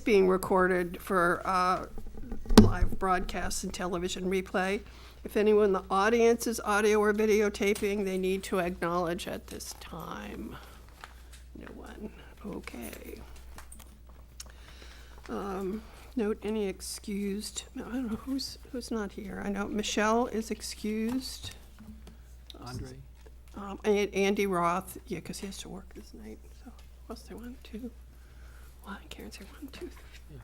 being recorded for live broadcast and television replay. If anyone in the audience is audio or videotaping, they need to acknowledge at this time. No one. Okay. Note any excused. No, I don't know who's not here. I know Michelle is excused. Andre? And Andy Roth, yeah, because he has to work this night. So what's there? 1, 2, 1. Karen's here. 1, 2, 3,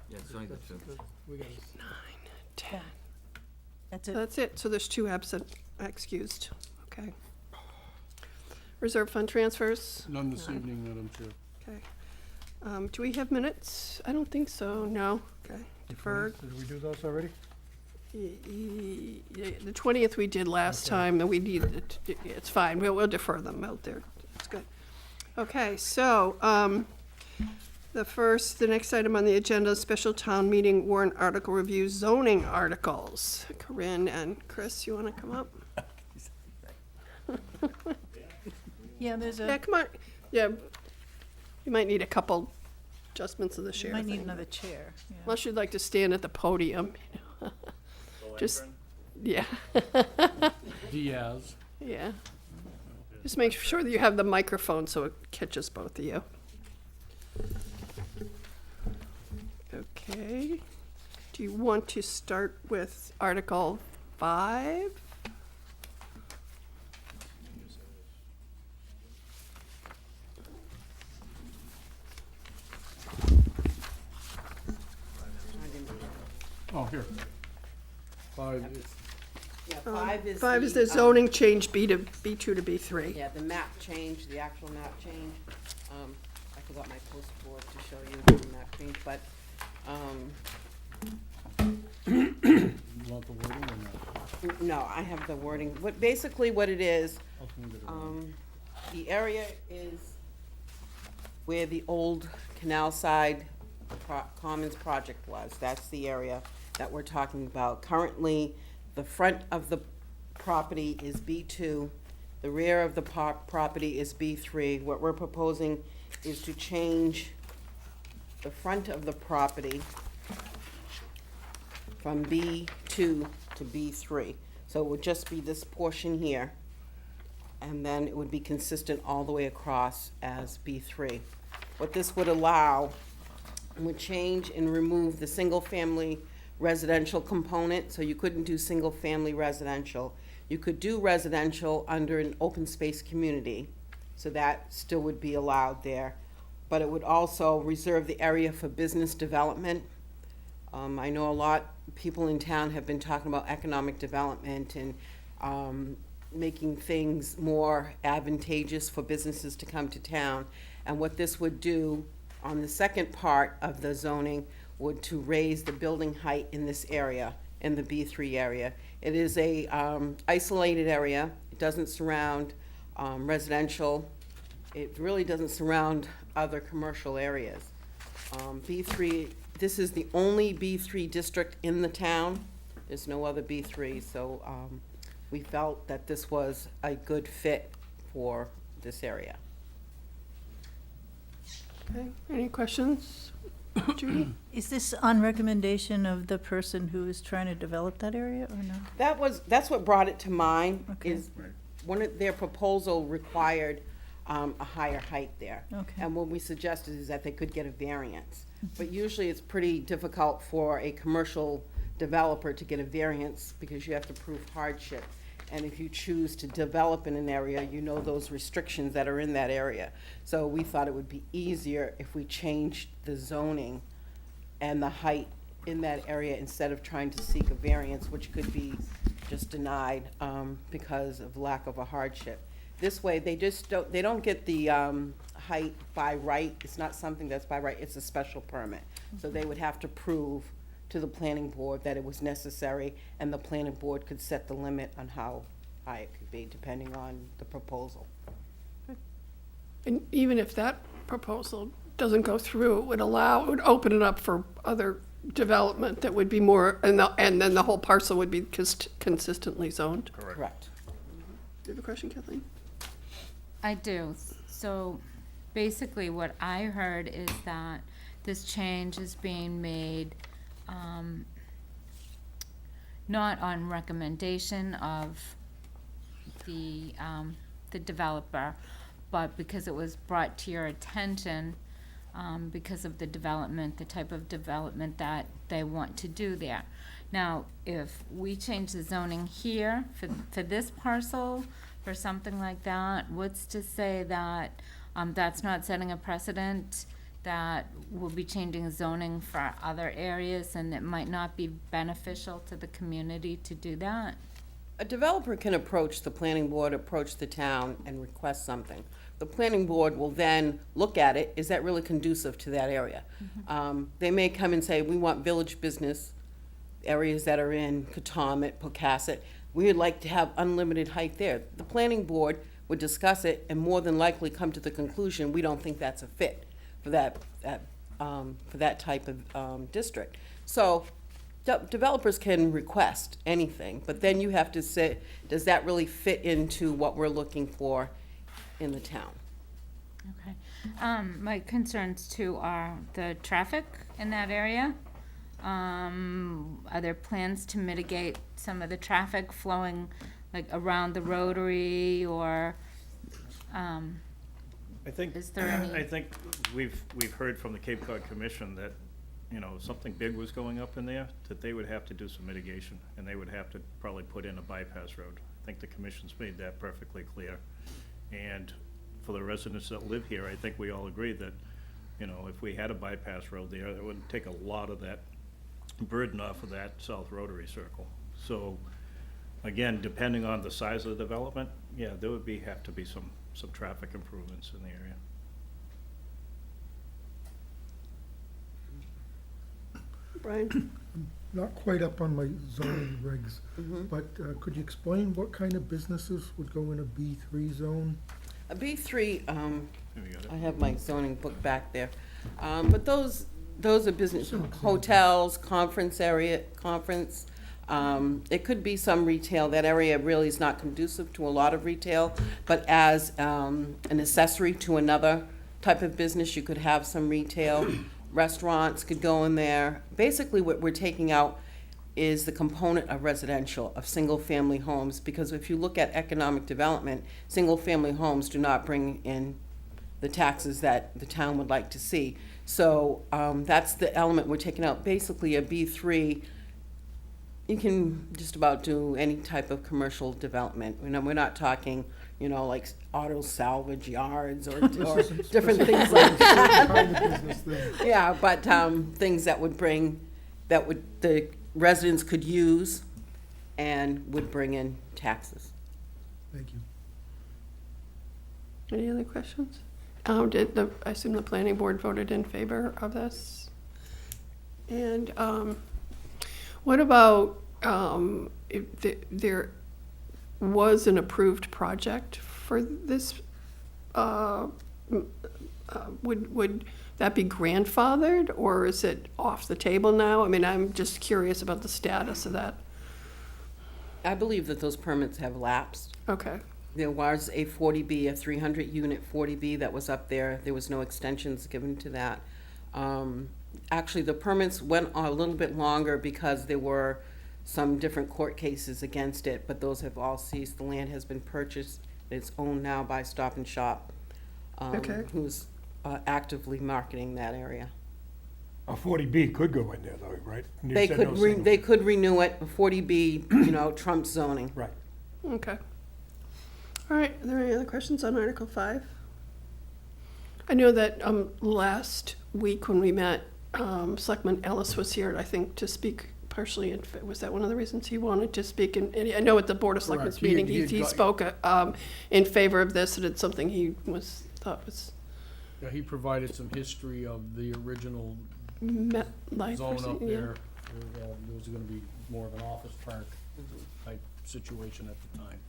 Yeah, it's only the two. 9, 10. That's So it. that's it. So there's 2 absent, excused. Okay. Reserve fund transfers? None this evening, Madam Chair. Okay. Do we have minutes? I don't think so. No. Okay. Deferred. Did we do those already? The 20th we did last time, and we needed it. It's fine. We'll defer them out there. It's good. Okay. So the next item on the agenda is special town meeting warrant article review zoning articles. Corinne and Chris, you want to come up? Yeah, there's Yeah, a, come on. Yeah. You might need a couple adjustments of the chair might need thing. another chair. Yeah. Unless you'd like to stand at the podium. You know. Just, yeah, Diaz. yeah. Just make sure that you have the microphone so it catches both of you. Okay. Do you want to start with Article 5? Oh, here. 5, Yeah, 5 is. 5 is the zoning change B to B2 to B3. Yeah, the map change, the actual map change. I forgot my poster board to show you the map change, but, you want the wording or not? no, I have the wording. Basically what it is, I'll move it around. the area is where the old Canal Side Commons project was. That's the area that we're talking about. Currently, the front of the property is B2, the rear of the property is B3. What we're proposing is to change the front of the property from B2 to B3. So it would just be this portion here, and then it would be consistent all the way across as B3. What this would allow would change and remove the single-family residential component, so you couldn't do single-family residential. You could do residential under an open space community, so that still would be allowed there. But it would also reserve the area for business development. I know a lot of people in town have been talking about economic development and making things more advantageous for businesses to come to town. And what this would do on the second part of the zoning would to raise the building height in this area, in the B3 area. It is a isolated area. It doesn't surround residential. It really doesn't surround other commercial areas. B3, this is the only B3 district in the town. There's no other B3, so we felt that this was a good fit for this area. Okay, any questions? Judy? Is this on recommendation of the person who is trying to develop that area or no? That's what brought it to mind, Okay. is one of their proposal required a higher height there. Okay. And what we suggested is that they could get a variance. But usually it's pretty difficult for a commercial developer to get a variance because you have to prove hardship. And if you choose to develop in an area, you know those restrictions that are in that area. So we thought it would be easier if we changed the zoning and the height in that area instead of trying to seek a variance, which could be just denied because of lack of a hardship. This way, they don't get the height by right. It's not something that's by right, it's a special permit. So they would have to prove to the planning board that it was necessary, and the planning board could set the limit on how high it could be, depending on the proposal. And even if that proposal doesn't go through, it would open it up for other development that would be more, and then the whole parcel would be consistently zoned. Correct. Do you have a question, Kathleen? I do. So basically what I heard is that this change is being made, not on recommendation of the developer, but because it was brought to your attention, because of the development, the type of development that they want to do there. Now, if we change the zoning here for this parcel, for something like that, what's to say that, that's not setting a precedent that we'll be changing zoning for other areas, and it might not be beneficial to the community to do that? A developer can approach the planning board, approach the town, and request something. The planning board will then look at it, is that really conducive to that area? They may come and say, we want village business, areas that are in Katomet, Pocasset, we would like to have unlimited height there. The planning board would discuss it and more than likely come to the conclusion, we don't think that's a fit for that type of district. So developers can request anything, but then you have to say, does that really fit into what we're looking for in the town? Okay. My concerns too are the traffic in that area. Are there plans to mitigate some of the traffic flowing like around the rotary, or, I think, is there any- I think we've heard from the Cape Cod Commission that, you know, if something big was going up in there, that they would have to do some mitigation, and they would have to probably put in a bypass road. I think the commission's made that perfectly clear. And for the residents that live here, I think we all agree that, you know, if we had a bypass road there, it would take a lot of that burden off of that South Rotary Circle. So, again, depending on the size of the development, yeah, there would have to be some traffic improvements in the area. Brian? Not quite up on my zoning regs, but could you explain what kind of businesses would go in a B3 zone? A B3, Have you got it? I have my zoning book back there, but those are business, hotels, conference, it could be some retail. That area really is not conducive to a lot of retail, but as an accessory to another type of business, you could have some retail. Restaurants could go in there. Basically, what we're taking out is the component of residential, of single-family homes, because if you look at economic development, single-family homes do not bring in the taxes that the town would like to see. So that's the element we're taking out. Basically, a B3, you can just about do any type of commercial development. You know, we're not talking, you know, like auto salvage yards or different things like that. Kind of business then. Yeah, but things that would the residents could use and would bring in taxes. Thank you. Any other questions? I assume the planning board voted in favor of this? And what about if there was an approved project for this? Would that be grandfathered, or is it off the table now? I mean, I'm just curious about the status of that. I believe that those permits have lapsed. Okay, There was a 40B, a 300-unit 40B that was up there. There was no extensions given to that. Actually, the permits went a little bit longer because there were some different court cases against it, but those have all ceased. The land has been purchased. It's owned now by Stop and Shop, Okay. who's actively marketing that area. A 40B could go in there though, right? And you They said could, no single- they could renew it. 40B, you know, trumps zoning. Right. okay. All right, are there any other questions on Article 5? I know that last week when we met, Selectman Ellis was here, I think, to speak partially in, was that one of the reasons he wanted to speak? And I know at the Board of Selectmen's Correct. He meeting, had he got- spoke in favor of this, and it's something he thought was Yeah, he provided some history of the original met life. zone up there. There was gonna be more of an office park type situation at the time.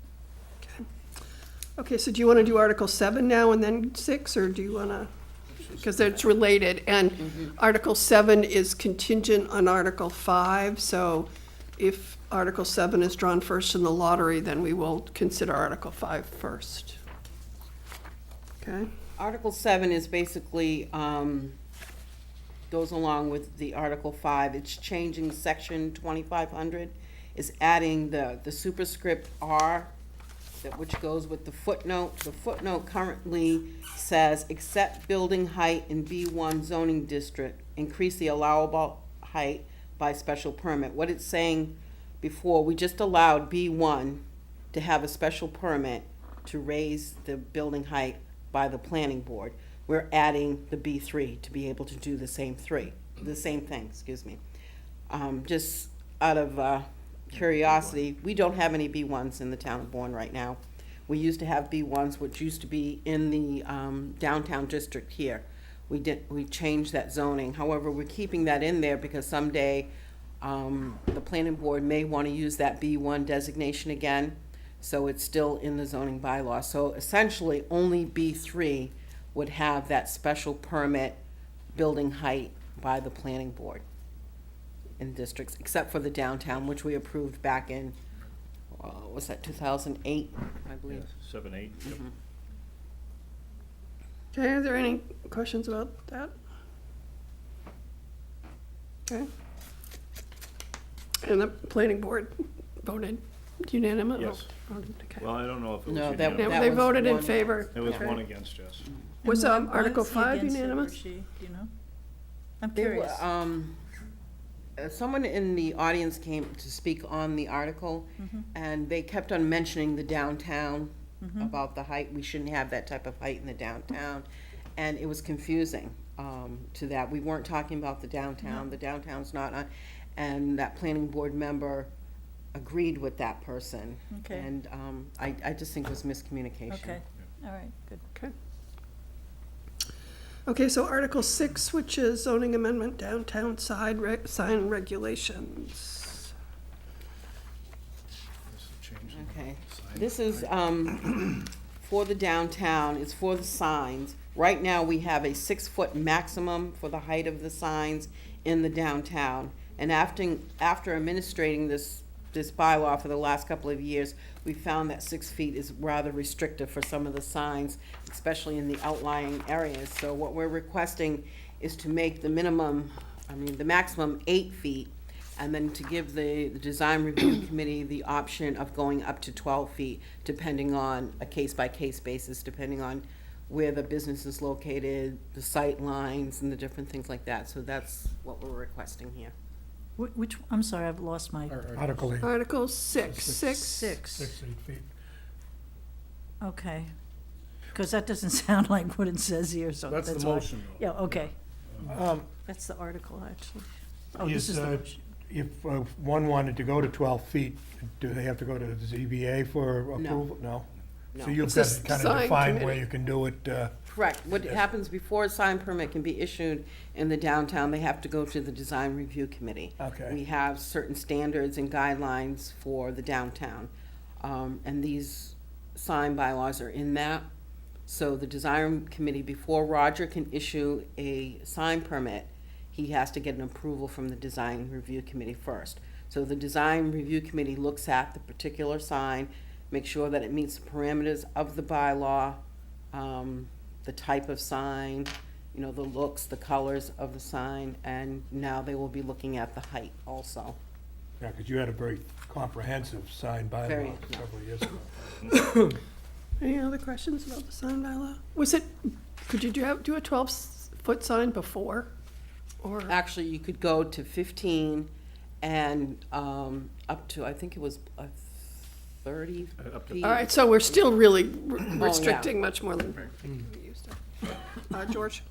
Okay, so do you want to do Article 7 now and then 6, or do you want to, because it's related, and Article 7 is contingent on Article 5, so if Article 7 is drawn first in the lottery, then we will consider Article 5 first. Okay? Article 7 is basically goes along with the Article 5. It's changing section 2500, is adding the superscript R, which goes with the footnote. The footnote currently says, except building height in B1 zoning district, increase the allowable height by special permit. What it's saying before, we just allowed B1 to have a special permit to raise the building height by the planning board. We're adding the B3 to be able to do the same thing, excuse me. Just out of curiosity, we don't have any B1s in the town of Bourne right now. We used to have B1s, which used to be in the downtown district here. We changed that zoning. However, we're keeping that in there because someday the planning board may want to use that B1 designation again. So it's still in the zoning bylaw. So essentially, only B3 would have that special permit building height by the planning board in districts, except for the downtown, which we approved back in, was that 2008, I believe? 7, 8, yep. Okay, are there any questions about that? Okay. And the planning board voted unanimously? Yes. Okay. Well, I don't know if it was No, that- unanimous. They was voted in one- favor? There was Okay. one against, yes. Was, And why Article was he 5 against it, or unanimous? she, do you know? I'm They were, curious. someone in the audience came to speak on the article, and they kept on mentioning the downtown, about the height. We shouldn't have that type of height in the downtown, and it was confusing to that. We weren't talking about the downtown. The downtown's not on, and that planning board member agreed with that person. Okay. And I just think it was miscommunication. Okay, all right, good. Okay. Okay, so Article 6, which is zoning amendment downtown sign regulations. Okay, this is, for the downtown, it's for the signs. Right now, we have a 6-foot maximum for the height of the signs in the downtown. And after administrating this bylaw for the last couple of years, we found that 6 feet is rather restrictive for some of the signs, especially in the outlying areas. So what we're requesting is to make the maximum 8 feet, and then to give the design review committee the option of going up to 12 feet, depending on a case-by-case basis, depending on where the business is located, the sight lines, and the different things like that. So that's what we're requesting here. Which, I'm sorry, I've lost my, Article 8, Article 6. 6, 6, 8 feet. okay. Because that doesn't sound like what it says here, so That's that's the why. motion, though. Yeah, okay, Um, that's the article, actually. Oh, this is the motion. If one wanted to go to 12 feet, do they have to go to the ZBA for approval? No? No. So you've It's got the to kind design of define where committee. you can do it. Correct. What happens before a sign permit can be issued in the downtown, they have to go to the design review committee. Okay. We have certain standards and guidelines for the downtown. And these sign bylaws are in that. So the design committee, before Roger can issue a sign permit, he has to get an approval from the design review committee first. So the design review committee looks at the particular sign, make sure that it meets the parameters of the bylaw, the type of sign, the looks, the colors of the sign, and now they will be looking at the height also. Yeah, because you had a very comprehensive sign bylaw Very, yeah. several years ago. Any other questions about the sign bylaw? Could you do a 12-foot sign before? Or, Actually, you could go to 15 and up to, I think it was 30 Up to- feet. all right, so we're still really yeah. restricting much more than we used to. George?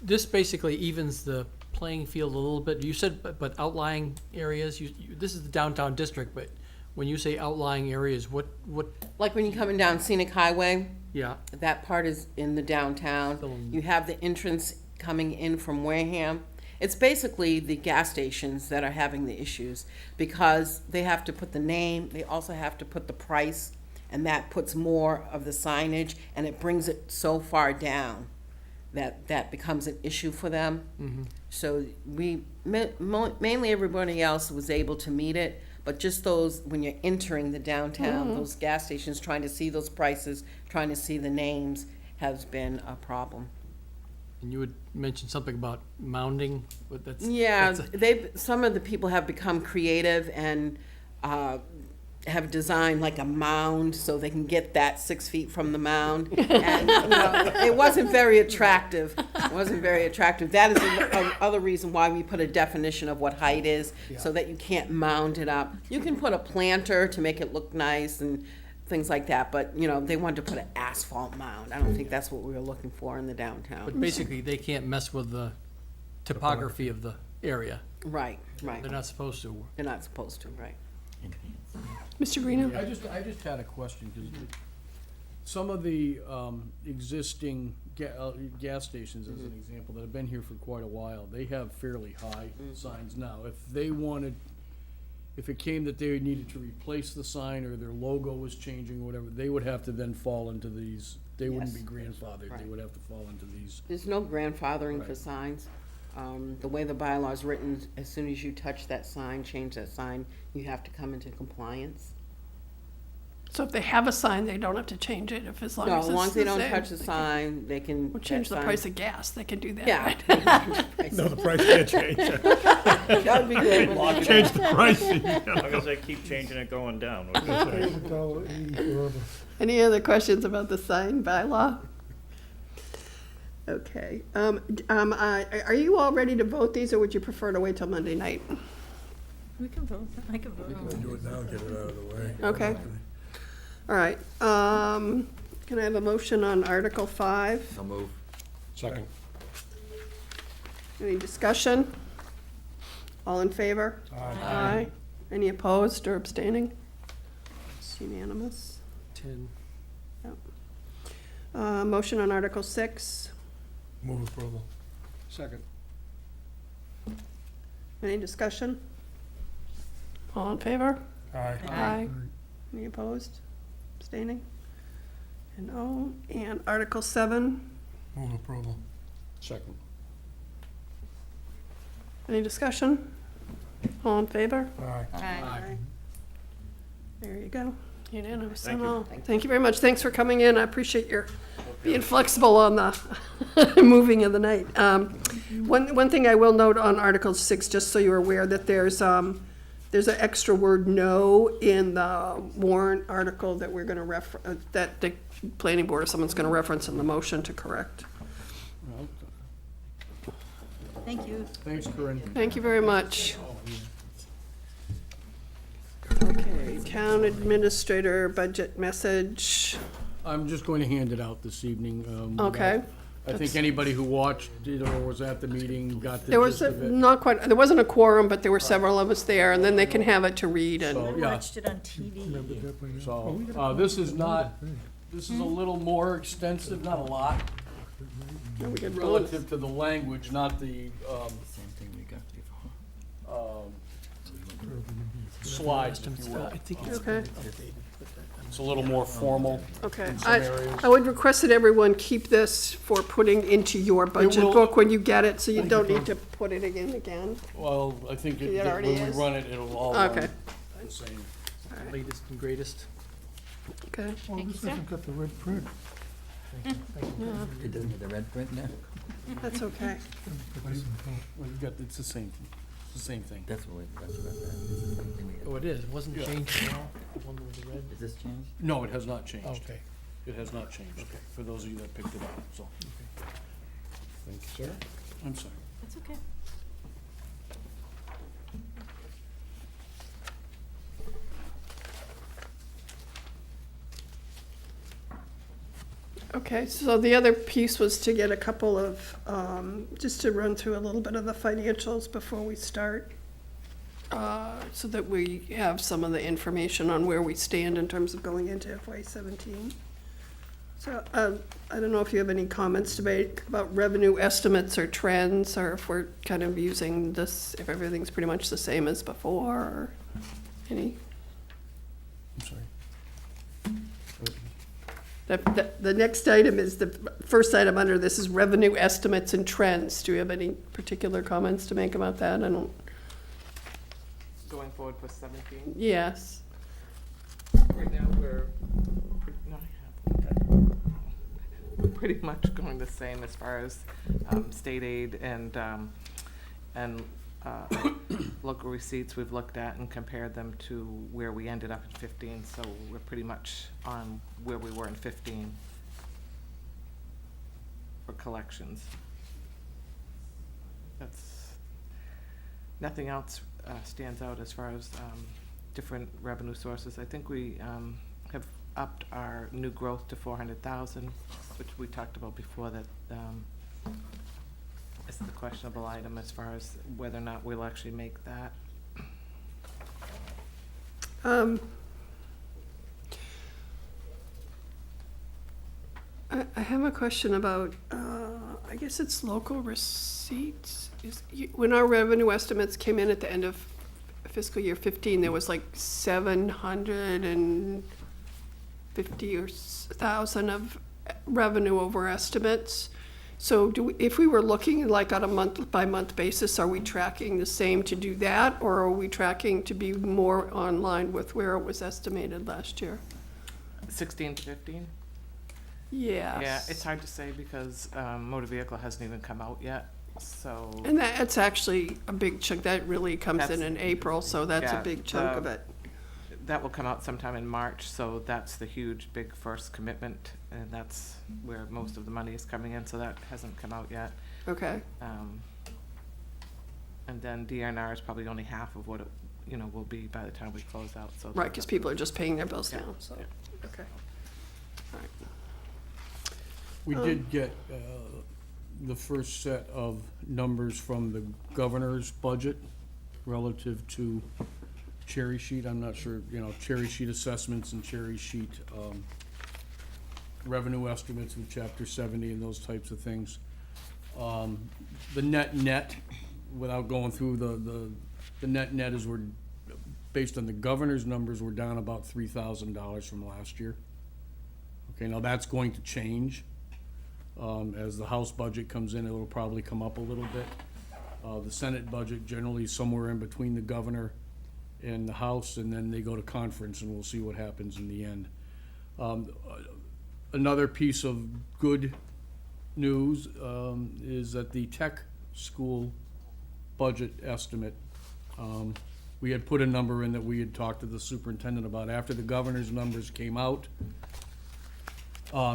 This basically evens the playing field a little bit. You said, but outlying areas, this is the downtown district, but when you say outlying areas, what, Like when you're coming down Scenic Highway, yeah, that part is in the downtown. Still in- You have the entrance coming in from Wareham. It's basically the gas stations that are having the issues because they have to put the name, they also have to put the price, and that puts more of the signage, and it brings it so far down that that becomes an issue for them. So mainly everybody else was able to meet it, but just those, when you're entering the downtown, those gas stations, trying to see those prices, trying to see the names, has been a problem. And you would mention something about mounding, but that's. Yeah, that's some of the people have become creative and have designed like a mound so they can get that 6 feet from the mound. And, it wasn't very attractive. It wasn't very attractive. That is the other reason why we put a definition of what height is, so that you can't mound it up. You can put a planter to make it look nice and things like that, but, they wanted to put an asphalt mound. I don't think that's what we were looking for in the downtown. But basically, they can't mess with the topography of the area. Right. They're not supposed to. They're not supposed to, right. Mr. Reno? I just had a question, because some of the existing gas stations, as an example, that have been here for quite a while, they have fairly high signs now. If it came that they needed to replace the sign, or their logo was changing, or whatever, they would have to then fall into these, they wouldn't Yes. be grandfathered, they Right. would have to fall into these. There's no grandfathering for Right. signs. The way the bylaw's written, as soon as you touch that sign, change that sign, you have to come into compliance. So if they have a sign, they don't have to change it if as long No, as as it's long as they the don't same. touch the They can- sign, they can. We'll change the that price sign- of gas, they can do that, Yeah. right? No, the price can't change. That would be good. Change the pricing. As long as they keep changing it going down. $1.80 forever. Any other questions about the sign bylaw? Okay, are you all ready to vote these, or would you prefer to wait till Monday night? We can vote, I can vote. Do it now, get it out of the way. Okay. All right, can I have a motion on Article 5? I'll move. Second. Any discussion? All in favor? Aye. Any opposed or abstaining? It's unanimous. 10. Motion on Article 6. Move approval. Second. Any discussion? All in favor? Aye. Aye. Any opposed? Abstaining? And Article 7. Move approval. Second. Any discussion? All in favor? Aye. Aye. There you go. Unanimous Thank on you. all. Thank you very much. Thanks for coming in. I appreciate your being flexible on the moving of the night. One thing I will note on Article 6, just so you're aware, that there's an extra word "no" in the warrant article that we're gonna that the planning board or someone's gonna reference in the motion to correct. Thank you. Thanks, Corinne. Thank you very much. Okay, town administrator budget message. I'm just going to hand it out this evening. Okay. I think anybody who watched it or was at the meeting got the There was gist of it. there wasn't a quorum, but there were several of us there, and then they can have it to read and. So, I yeah. watched it on TV. So, this is a little more extensive, not a lot, Yeah, we could roll it. relative to the language, not the, Same thing we got before. slides, if you will. I think it's. Okay, It's a little more formal okay. in some areas. I would request that everyone keep this for putting into your budget will- book when you get it, so you don't need to put it in again. Well, I think It when already we is? run it, it'll all run Okay. the same. Latest and greatest. Okay, Well, this hasn't got the red print. It doesn't have the red print now? that's okay. Well, you got, it's the same thing. That's what we got about that. It's the same thing we got. Oh, it is. It wasn't Yeah. changed at all? The one with the red? Is this changed? No, it has not changed. Okay. It has not changed, for those of you that picked it up, so. Thank you, sir. I'm sorry. That's okay. Okay, so the other piece was to get a couple of, just to run through a little bit of the financials before we start, so that we have some of the information on where we stand in terms of going into FY17. So, I don't know if you have any comments to make about revenue estimates or trends, or if we're kind of using this, if everything's pretty much the same as before, or any? I'm sorry. The next item is, the first item under this is revenue estimates and trends. Do you have any particular comments to make about that? I don't, Going forward for 17. yes. Right now, we're, no, I have. pretty much going the same as far as state aid and local receipts we've looked at and compared them to where we ended up in 15. So we're pretty much on where we were in 15 for collections. That's, nothing else stands out as far as different revenue sources. I think we have upped our new growth to 400,000, which we talked about before, that is the questionable item as far as whether or not we'll actually make that. I have a question about, I guess it's local receipts. When our revenue estimates came in at the end of fiscal year 15, there was like 750,000 of revenue over estimates. So if we were looking like on a month-by-month basis, are we tracking the same to do that? Or are we tracking to be more online with where it was estimated last year? 16 to 15? Yes. Yeah, it's hard to say because motor vehicle hasn't even come out yet, so. And that's actually a big chunk. That really comes in That's- April, so that's a yeah, big chunk of it. That will come out sometime in March, so that's the huge, big first commitment, and that's where most of the money is coming in, so that hasn't come out yet. Okay. And then DNR is probably only half of what it, will be by the time we close out, so. Right, because people are just paying their bills Yeah, now, so, yeah. okay. All right. We did get the first set of numbers from the governor's budget relative to cherry sheet. I'm not sure, cherry sheet assessments and cherry sheet revenue estimates with Chapter 70 and those types of things. The net, without going through the net is we're, based on the governor's numbers, we're down about $3,000 from last year. Okay, now that's going to change. As the House budget comes in, it'll probably come up a little bit. The Senate budget generally somewhere in between the governor and the House, and then they go to conference, and we'll see what happens in the end. Another piece of good news is that the tech school budget estimate, we had put a number in that we had talked to the superintendent about. After the governor's numbers came out,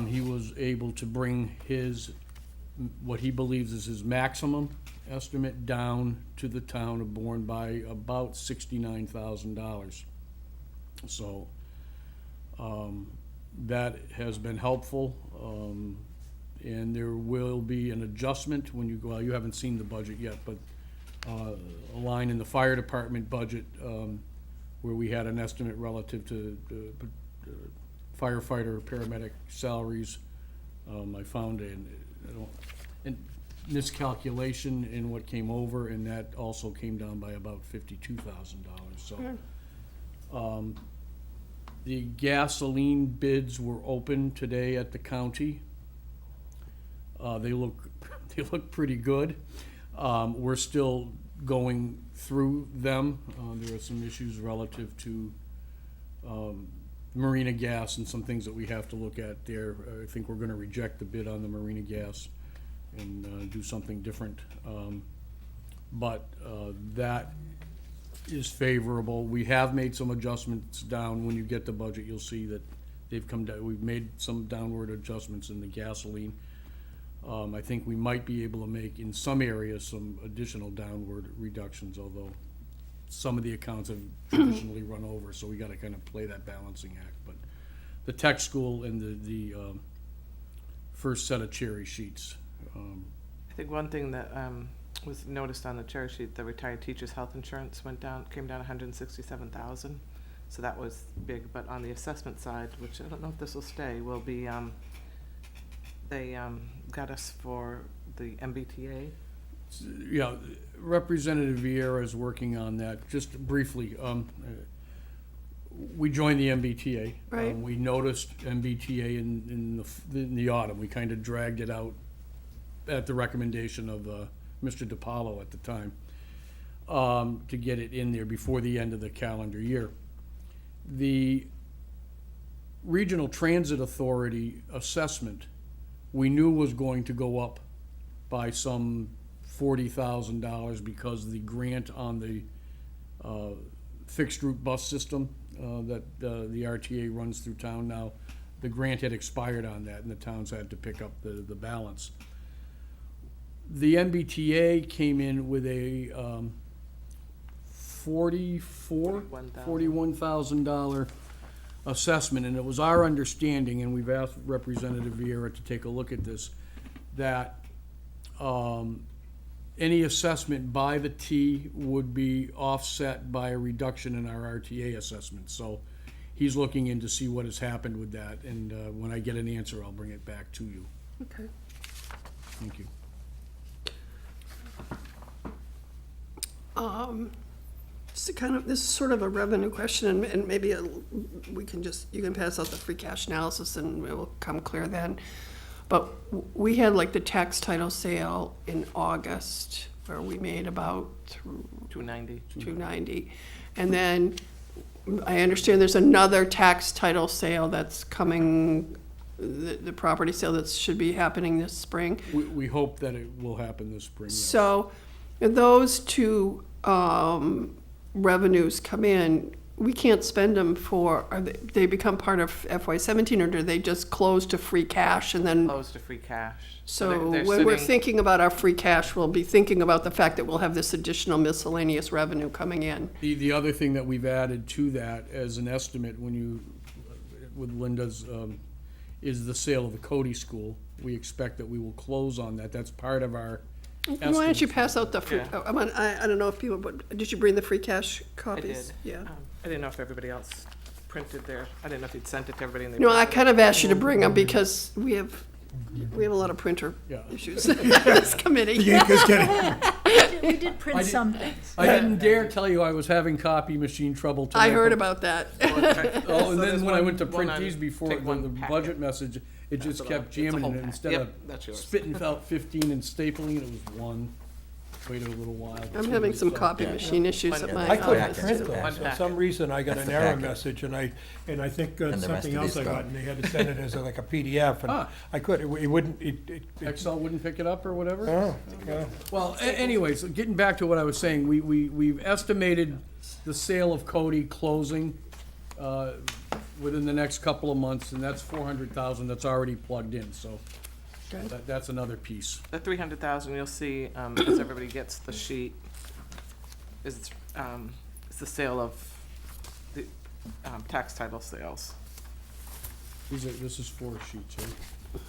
he was able to bring what he believes is his maximum estimate down to the town of Bourne by about $69,000. So, that has been helpful, and there will be an adjustment when you go out. You haven't seen the budget yet, but a line in the fire department budget where we had an estimate relative to firefighter, paramedic salaries. I found a miscalculation in what came over, and that also came down by about $52,000. So, the gasoline bids were open today at the county. They look pretty good. We're still going through them. There are some issues relative to marina gas and some things that we have to look at there. I think we're gonna reject the bid on the marina gas and do something different. But that is favorable. We have made some adjustments down. When you get the budget, you'll see that they've come down. We've made some downward adjustments in the gasoline. I think we might be able to make, in some areas, some additional downward reductions, although some of the accounts have traditionally run over, so we gotta kind of play that balancing act. But the tech school and the first set of cherry sheets. I think one thing that was noticed on the cherry sheet, the retired teachers' health insurance came down 167,000. So that was big, but on the assessment side, which I don't know if this will stay, will be, they got us for the MBTA. Yeah, Representative Vieira is working on that. Just briefly, we joined the MBTA. Right. We noticed MBTA in the autumn. We kind of dragged it out at the recommendation of Mr. DiPaolo at the time to get it in there before the end of the calendar year. The Regional Transit Authority assessment we knew was going to go up by some $40,000 because the grant on the fixed route bus system that the RTA runs through town now, the grant had expired on that, and the towns had to pick up the balance. The MBTA came in with a $41,000 assessment, and it was our understanding, and we've asked Representative Vieira to take a look at this, that any assessment by the T would be offset by a reduction in our RTA assessment. So he's looking in to see what has happened with that, and when I get an answer, I'll bring it back to you. Okay. Thank you. This is sort of a revenue question, and maybe we can you can pass out the free cash analysis and it will come clear then. But we had like the tax title sale in August where we made about $290. And then I understand there's another tax title sale that's coming, the property sale that should be happening this spring. We hope that it will happen this spring, yes. So those two revenues come in, we can't spend them they become part of FY17, or do they just close to free cash and then? Close to free cash. So they're when we're sitting- thinking about our free cash, we'll be thinking about the fact that we'll have this additional miscellaneous revenue coming in. The other thing that we've added to that as an estimate with Linda's, is the sale of the Cody School. We expect that we will close on that. That's part of our estimate. Why don't you pass out the free, Yeah. I don't know if people, but did you bring the free cash I copies? did. Yeah. I didn't know if everybody else printed I didn't know if you'd sent it to everybody and they. No, I printed it. kind of asked you to bring them because we have a lot of printer Yeah. issues in this committee. Yeah, just kidding. We did print I did- some things. I didn't dare tell you I was having copy machine trouble tonight. I heard about that. Oh, and So then there's when I went to one print on- these before, take one the packet. budget message, it just what kept it's a jamming, whole and pack. instead Yep, of that's yours. spitting out 15 and stapling it, it was one. Waited a little while. I'm having some So- copy machine issues at my I couldn't office. print too. those. One For packet. some reason, I got That's an the error packet. message, and I think And the rest something of else these I go. got, and they had to send it as like a PDF, and Ah. I could, it wouldn't, Excel wouldn't pick it up or whatever? oh, yeah. Well, anyways, getting back to what I was saying, we've estimated the sale of Cody closing within the next couple of months, and that's 400,000 that's already plugged in, so that's another piece. The 300,000 you'll see, as everybody gets the sheet, is the sale of the tax title sales. This is 4 sheets, right? You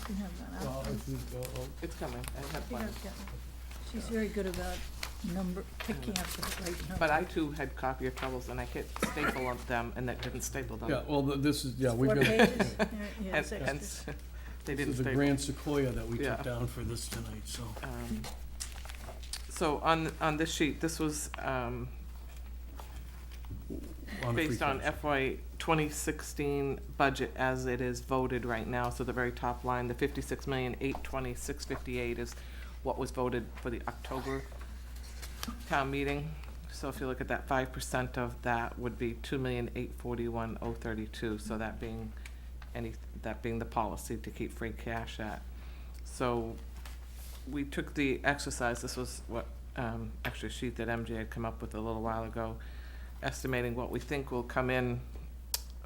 can have that out. Well, if you- It's coming. I have You one. don't get it. She's very good about picking up the right number. But I too had copier troubles and I hit staple on them and that didn't staple them. Yeah, well, this is, yeah, we've Four got, pages? Yeah, Hence, it's hence, extra. they this didn't is a staple. grand sequoia that we Yeah. took down for this tonight, so. So on this sheet, this was on the free based on cash. FY 2016 budget as it is voted right now. So the very top line, the 56,820,658 is what was voted for the October town meeting. So if you look at that, 5% of that would be 2,841,032. So that being the policy to keep free cash at. So we took the exercise, this was what, actually a sheet that MJ had come up with a little while ago, estimating what we think will come in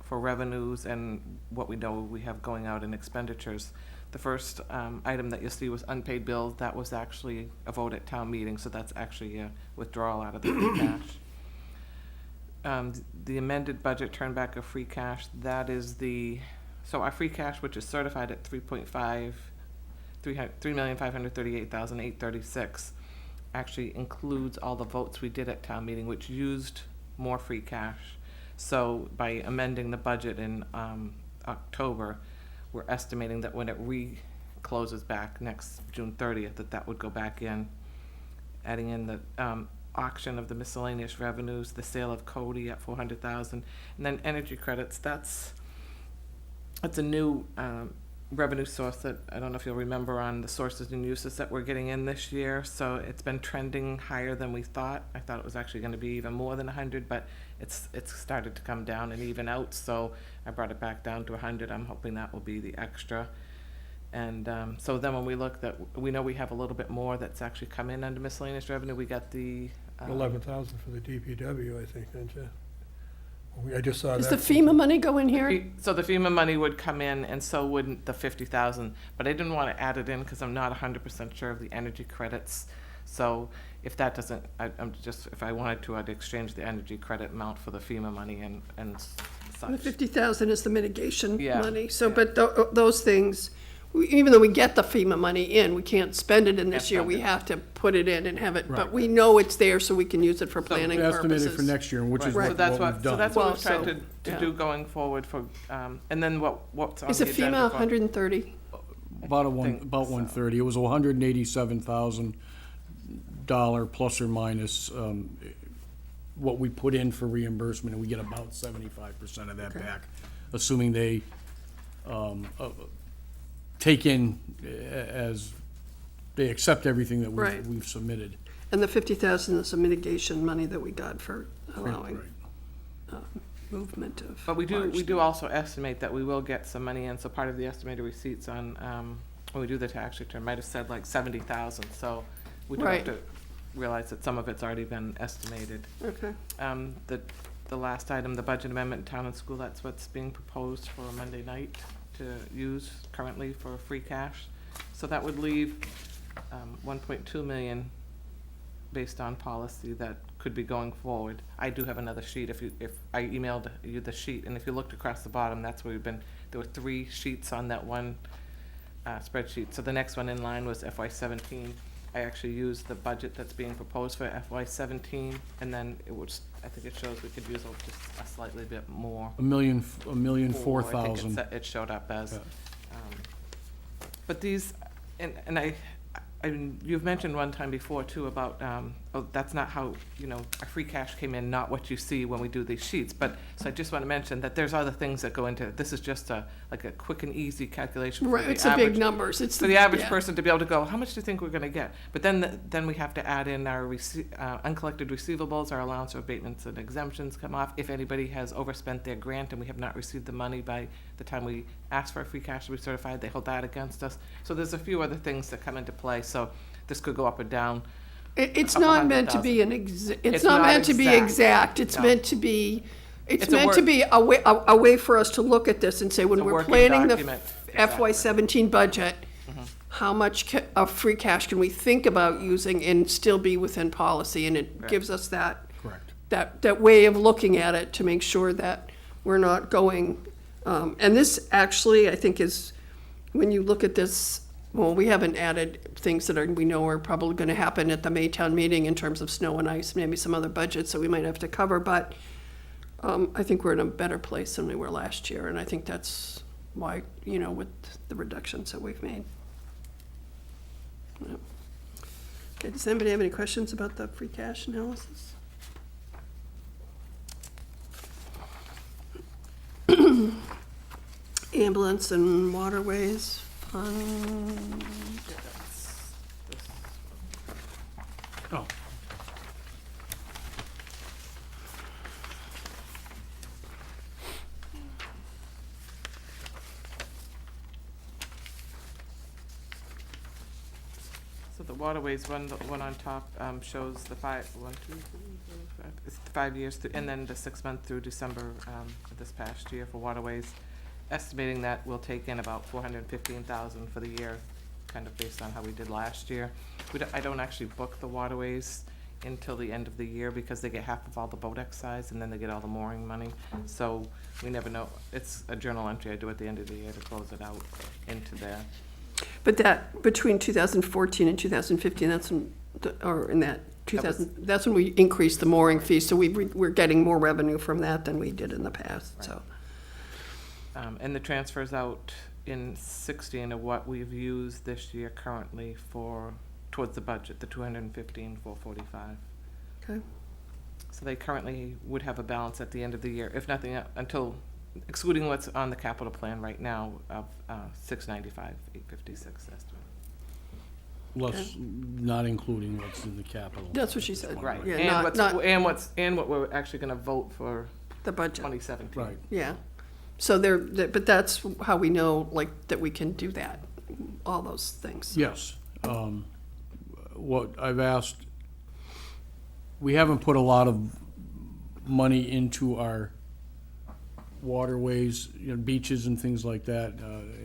for revenues and what we know we have going out in expenditures. The first item that you'll see was unpaid bills. That was actually a vote at town meeting, so that's actually a withdrawal out of the free cash. The amended budget turned back of free cash, that is so our free cash, which is certified at 3,538,836, actually includes all the votes we did at town meeting, which used more free cash. So by amending the budget in October, we're estimating that when it closes back next June 30th, that would go back in, adding in the auction of the miscellaneous revenues, the sale of Cody at 400,000, and then energy credits. That's a new revenue source that, I don't know if you'll remember on the sources and uses that we're getting in this year. So it's been trending higher than we thought. I thought it was actually gonna be even more than 100, but it's started to come down and even out. So I brought it back down to 100. I'm hoping that will be the extra. And so then when we look that, we know we have a little bit more that's actually come in under miscellaneous revenue. We got the 11,000 for the DPW, I think, didn't you? I just saw that. Does the FEMA money go in here? So the FEMA money would come in, and so wouldn't the 50,000. But I didn't want to add it in because I'm not 100% sure of the energy credits. So if that doesn't, I'm just, if I wanted to, I'd exchange the energy credit amount for the FEMA money and such. The 50,000 is the mitigation Yeah, money, so, yeah. but those things, even though we get the FEMA money in, we can't spend it in this Can't year, spend we it. have to put it in and have it, but Right. we know it's there, so we can use it for planning We estimated purposes. for next year, which is Right. what So that's what we've done. So that's what Well, we've tried so, to yeah. do going forward for, and then what's on Is the it agenda FEMA for- 130? think About so. 130. It was $187,000 plus or minus what we put in for reimbursement, and we get about 75% of that back, assuming they take in as, they accept everything that Right. we've submitted. And the 50,000 is the mitigation money that we got for allowing Right. movement of. But we large do also estimate that we will get some money in, so part of the estimated receipts on, when we do the tax return, might have said like 70,000, so we do have Right. to realize that some of it's already been estimated. Okay, The last item, the budget amendment in town and school, that's what's being proposed for Monday night to use currently for free cash. So that would leave, 1.2 million based on policy that could be going forward. I do have another sheet, if I emailed you the sheet, and if you looked across the bottom, that's where we've been, there were 3 sheets on that one spreadsheet. So the next one in line was FY17. I actually used the budget that's being proposed for FY17, and then it was, I think it shows we could use just a slightly bit more. $1 million, I think 4,000. it showed up as. Yeah. But these, and I mean, you've mentioned one time before too about, oh, that's not how, our free cash came in, not what you see when we do these sheets. But, so I just want to mention that there's other things that go into it. This is just like a quick and easy calculation for right, the it's the big average, numbers, it's for the average yeah. person to be able to go, how much do you think we're gonna get? But then we have to add in our uncollected receivables, our allowance for abatements and exemptions come off. If anybody has overspent their grant and we have not received the money by the time we ask for a free cash to be certified, they hold that against us. So there's a few other things that come into play, so this could go up or down. It's couple not meant to be it's not meant to be exact, it's No. meant to be, it's It's a meant to work- be a way for us to look at this and say, when a we're working planning the document. FY17 budget, how much of free cash can we think about using and still be within policy? And it Right. gives us that, Correct. that way of looking at it to make sure that we're not going, and this actually, I think is, when you look at this, well, we haven't added things that we know are probably gonna happen at the Maytown meeting in terms of snow and ice, maybe some other budgets that we might have to cover, but I think we're in a better place than we were last year, and I think that's why, with the reductions that we've made. Yep. Okay, does anybody have any questions about the free cash analysis? Ambulance and waterways fund. Oh, So the waterways one, the one on top, shows the 5 years, and then the 6 month through December, of this past year for waterways. Estimating that we'll take in about 415,000 for the year, kind of based on how we did last year. I don't actually book the waterways until the end of the year because they get half of all the boat excise and then they get all the mooring money. So we never know. It's a journal entry I do at the end of the year to close it out into there. But that, between 2014 and 2015, that's when, or in that 2000, that's when we increased the mooring fee, so we're getting more revenue from that than we did in the past, so. And the transfers out in 16 of what we've used this year currently towards the budget, the 215,445. Okay. So they currently would have a balance at the end of the year, if nothing, until excluding what's on the capital plan right now of 695, 856 estimate. Less, not including what's in the capital. That's what she said. Right, Yeah, and not and what we're actually gonna vote for the budget. 2017. Right. Yeah. So but that's how we know, like, that we can do that, all those things. Yes. What I've asked, we haven't put a lot of money into our waterways, beaches and things like that,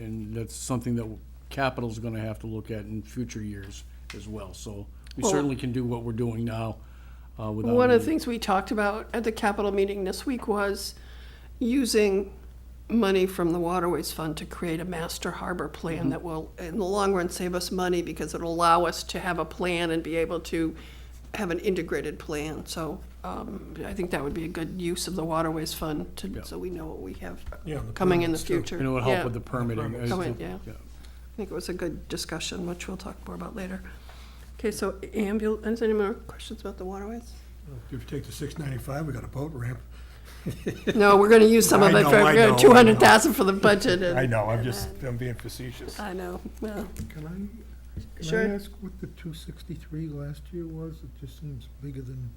and that's something that capital's gonna have to look at in future years as well. So we Well- certainly can do what we're doing now, without. One of any- the things we talked about at the capital meeting this week was using money from the Waterways Fund to create a master harbor plan that will, in the long run, save us money because it'll allow us to have a plan and be able to have an integrated plan. So I think that would be a good use of the Waterways Fund Yeah. so we know what we have Yeah, the coming in the permits too. future. And it would Yeah. help with the permitting. Yeah. I think it was a good discussion, which we'll talk more about later. Okay, so ambulance, any more questions about the waterways? If you take the 695, we got a boat ramp. No, we're gonna use some of I it, know, for I we know, I got know. 200,000 for the budget. and- I know, I'm being facetious. I know, well, Can Sure. I ask what the 263 last year was? It just seems bigger than.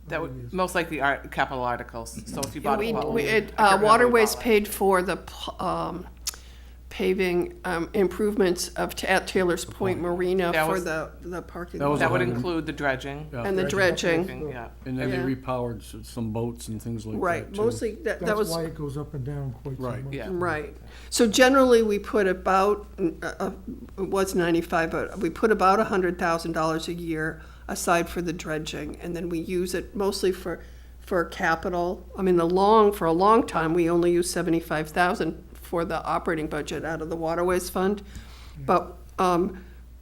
That other years. would, most likely capital articles, so if you yeah, bought a boat. I can't remember what you Waterways bought. paid for the paving improvements at Taylor's Point Marina That for was- the parking That was lot. That would 100. include the dredging. Yeah. And the dredging, Yeah. And then they Yeah. repowered some boats and things like that, right, too. mostly, that That's was. why it goes up and down quite so Right. much. Yeah. Right. So generally, we put about, it was 95, but we put about $100,000 a year aside for the dredging, and then we use it mostly for capital. I mean, for a long time, we only used 75,000 for the operating budget out of the Waterways Fund. But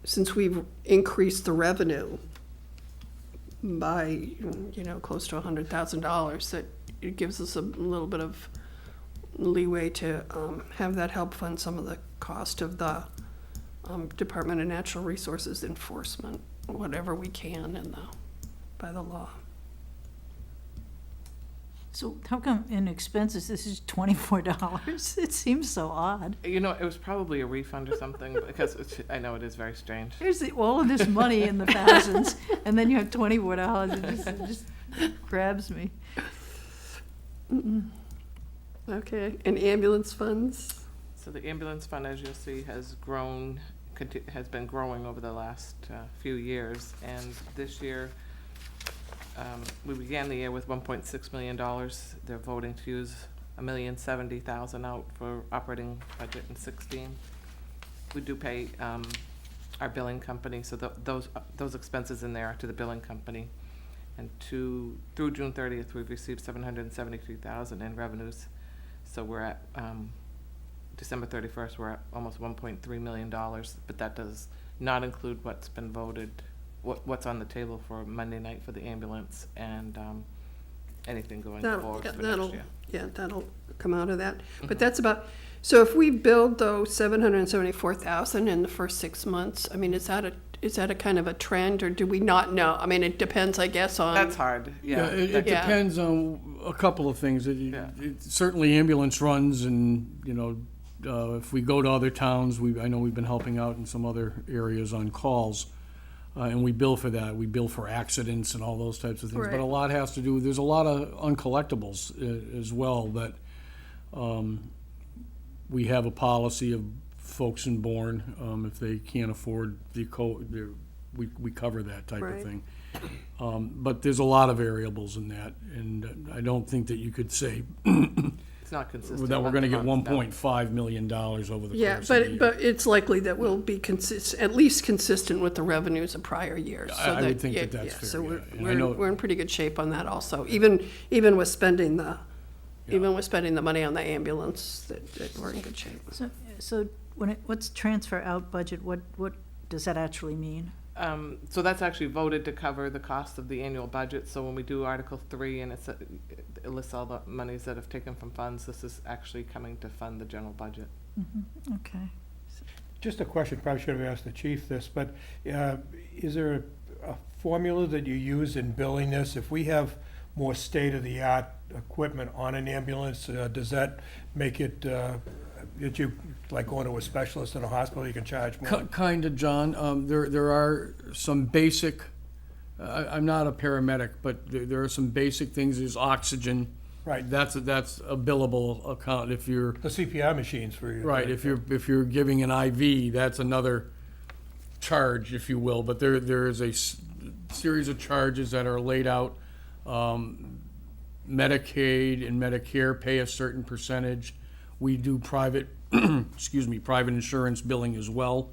since we've increased the revenue by, close to $100,000, that it gives us a little bit of leeway to have that help fund some of the cost of the Department of Natural Resources enforcement, whatever we can by the law. So how come in expenses, this is $24? It seems so odd. You know, it was probably a refund or something, because I know it is very strange. Here's all of this money in the thousands, and then you have $24. It just grabs me. Okay, and ambulance funds? So the ambulance fund, as you'll see, has grown, has been growing over the last few years, and this year, we began the year with $1.6 million. They're voting to use $1,070,000 out for operating budget in 16. We do pay our billing company, so those expenses in there are to the billing company. And through June 30th, we've received $773,000 in revenues. So we're at December 31st, we're at almost $1.3 million, but that does not include what's been voted, what's on the table for Monday night for the ambulance and anything going forward for next year. Yeah, that'll come out of that. But that's about, so if we build though 774,000 in the first 6 months, I mean, is that a kind of a trend, or do we not know? I mean, it depends, I guess, on. That's hard, yeah. It Yeah. depends on a couple of things. Yeah. Certainly ambulance runs and, if we go to other towns, I know we've been helping out in some other areas on calls. And we bill for that. We bill for accidents and all those types of things. But Right. a lot has to do, there's a lot of uncollectibles as well that we have a policy of folks in Bourne, if they can't afford we cover that type Right. of thing. But there's a lot of variables in that, and I don't think that you could say It's not consistent. that we're gonna get month to month, no. $1.5 million over the Yeah, course of the year. but it's likely that we'll be at least consistent with the revenues of prior years. so I would think yeah, that that's yeah, fair, So yeah. And I know- we're in pretty good shape on that also, even with spending the money on the ambulance, that we're in good shape. So what's transfer out budget, what does that actually mean? So that's actually voted to cover the cost of the annual budget. So when we do Article 3 and it lists all the monies that have taken from funds, this is actually coming to fund the general budget. Okay. Just a question, probably should have asked the chief this, but is there a formula that you use in billing this? If we have more state-of-the-art equipment on an ambulance? Does that make it, that you, like going to a specialist in a hospital, you can charge more? Kinda, John. There are some basic, I'm not a paramedic, but there are some basic things. There's oxygen. Right. That's a billable account if you're, The CPR machines for you. right, if you're giving an IV, that's another charge, if you will. But there is a series of charges that are laid out. Medicaid and Medicare pay a certain percentage. We do private, private insurance billing as well,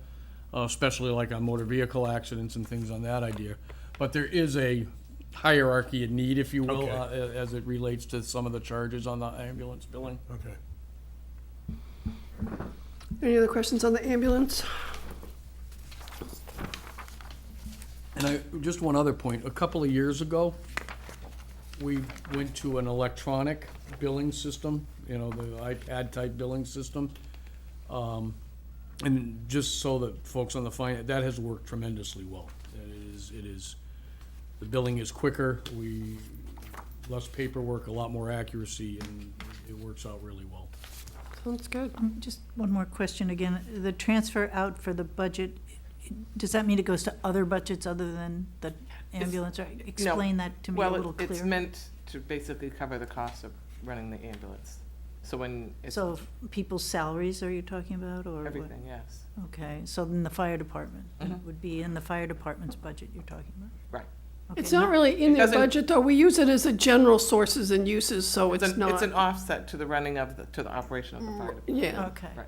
especially like on motor vehicle accidents and things on that idea. But there is a hierarchy of need, if you will, Okay. as it relates to some of the charges on the ambulance billing. Okay. Any other questions on the ambulance? And just one other point, a couple of years ago, we went to an electronic billing system, the iPad type billing system. And just so that folks on the that has worked tremendously well. It is, the billing is quicker, less paperwork, a lot more accuracy, and it works out really well. Sounds good. Just one more question again. The transfer out for the budget, does that mean it goes to other budgets other than the ambulance? Or explain that to me a little Well, it's clearer. meant to basically cover the cost of running the ambulance. So when it's So people's salaries are you talking about, or what? everything, yes. Okay, so then the fire department, it Mhm. would be in the fire department's budget you're talking about? Right. It's Okay, not really in It their doesn't- budget, though. We use it as a general sources and uses, so it's It's not. an offset to the running of to the operation of the fire department. Yeah, Okay, Right.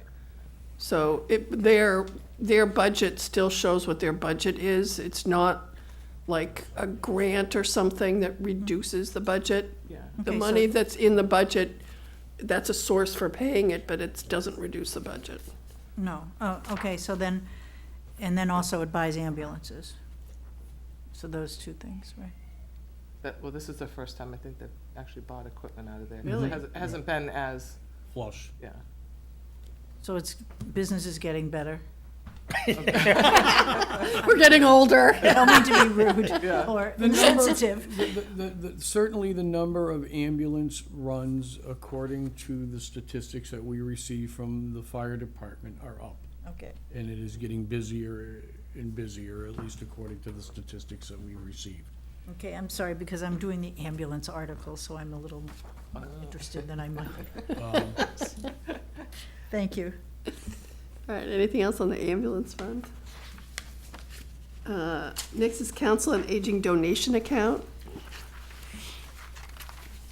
so their budget still shows what their budget is. It's not like a grant or something that reduces the budget. Yeah. The Okay, so- money that's in the budget, that's a source for paying it, but it doesn't reduce the budget. no, oh, okay, so then, and then also it buys ambulances. So those two things, right? Well, this is the first time I think they've actually bought equipment out of there. Really? It hasn't been as, Flush. yeah. So business is getting better. We're getting older. I don't mean to be rude Yeah. or The number- insensitive. Certainly the number of ambulance runs, according to the statistics that we receive from the fire department, are up. Okay, And it is getting busier and busier, at least according to the statistics that we received. okay, I'm sorry, because I'm doing the ambulance article, so I'm a little more interested than I might. Thank you. All right, anything else on the ambulance fund? Next is Council on Aging donation account.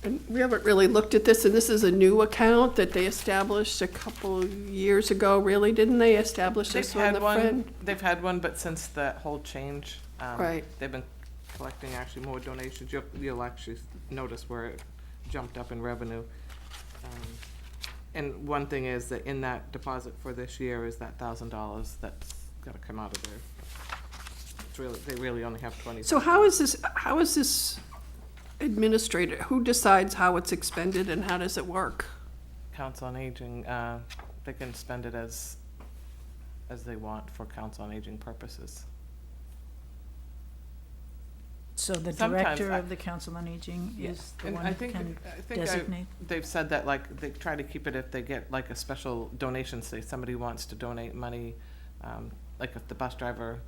And we haven't really looked at this, and this is a new account that they established a couple years ago, really, didn't they establish They've this one, had the one, Friend? they've had one, but since that whole change, Right. they've been collecting actually more donations. You'll actually notice where it jumped up in revenue. And one thing is that in that deposit for this year is that $1,000 that's gotta come out of there. It's really, they really only have 20. So how is this administrated? Who decides how it's expended and how does it work? Council on Aging, they can spend it as they want for Council on Aging purposes. So the Sometimes director I- of the Council on Aging is the And one I that think, can I think designate? they've said that, like, they try to keep it if they get like a special donation, say somebody wants to donate money, like if the bus driver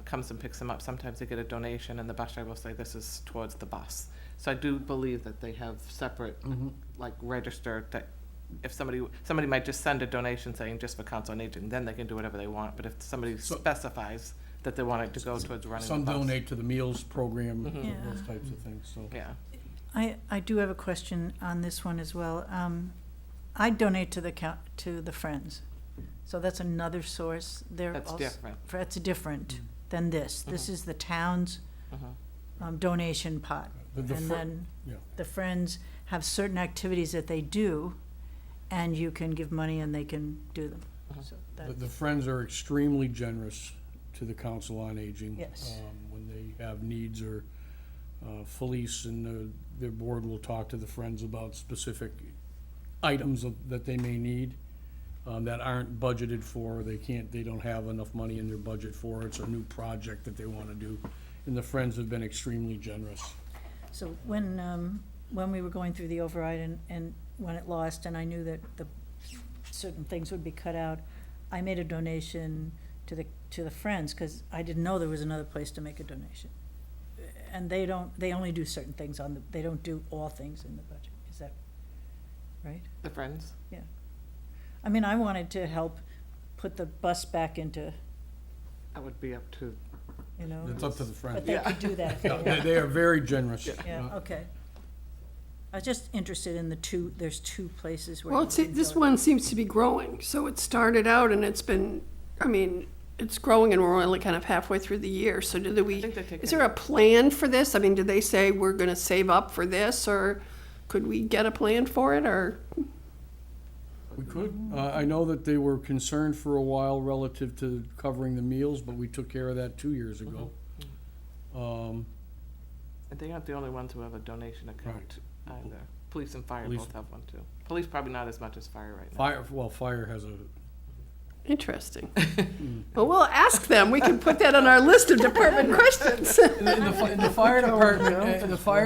comes and picks them up, sometimes they get a donation and the bus driver will say this is towards the bus. So I do believe that they have separate, like, registered, that if somebody might just send a donation saying just for Council on Aging, then they can do whatever they want, but if somebody specifies that they want it to go towards running the Some bus. donate to the meals program, Yeah. those types of things, so. Yeah. I do have a question on this one as well. I donate to the Friends, so that's another source. They're That's also- different. That's different than this. This is the town's donation pot. But the And fir- then yeah. the Friends have certain activities that they do, and you can give money and they can do them. So that- The Friends are extremely generous to the Council on Aging. Yes. When they have needs, or Felice and their board will talk to the Friends about specific items that they may need that aren't budgeted for, they don't have enough money in their budget for. It's a new project that they want to do, and the Friends have been extremely generous. So when we were going through the override and when it lost, and I knew that certain things would be cut out, I made a donation to the Friends, because I didn't know there was another place to make a donation. And they only do certain things they don't do all things in the budget, is that right? The Friends? I mean, I wanted to help put the bus back into, That would be up to, you know. It's up to the But Friends. they could do that if they Yeah, wanted. they are very generous. Yeah, okay. I was just interested in there's two places where. Well, you can this go. one seems to be growing, so it started out and it's been, I mean, it's growing and we're only kind of halfway through the year, so I think they're taking. is there a plan for this? I mean, did they say we're gonna save up for this, or could we get a plan for it, or? We could. I know that they were concerned for a while relative to covering the meals, but we took care of that 2 years ago. And they aren't the only ones who have a donation account either. Police and fire Police- both have one too. Police probably not as much as fire right now. Fire has a, Interesting. Well, we'll ask them. We can put that on our list of department questions. in the fire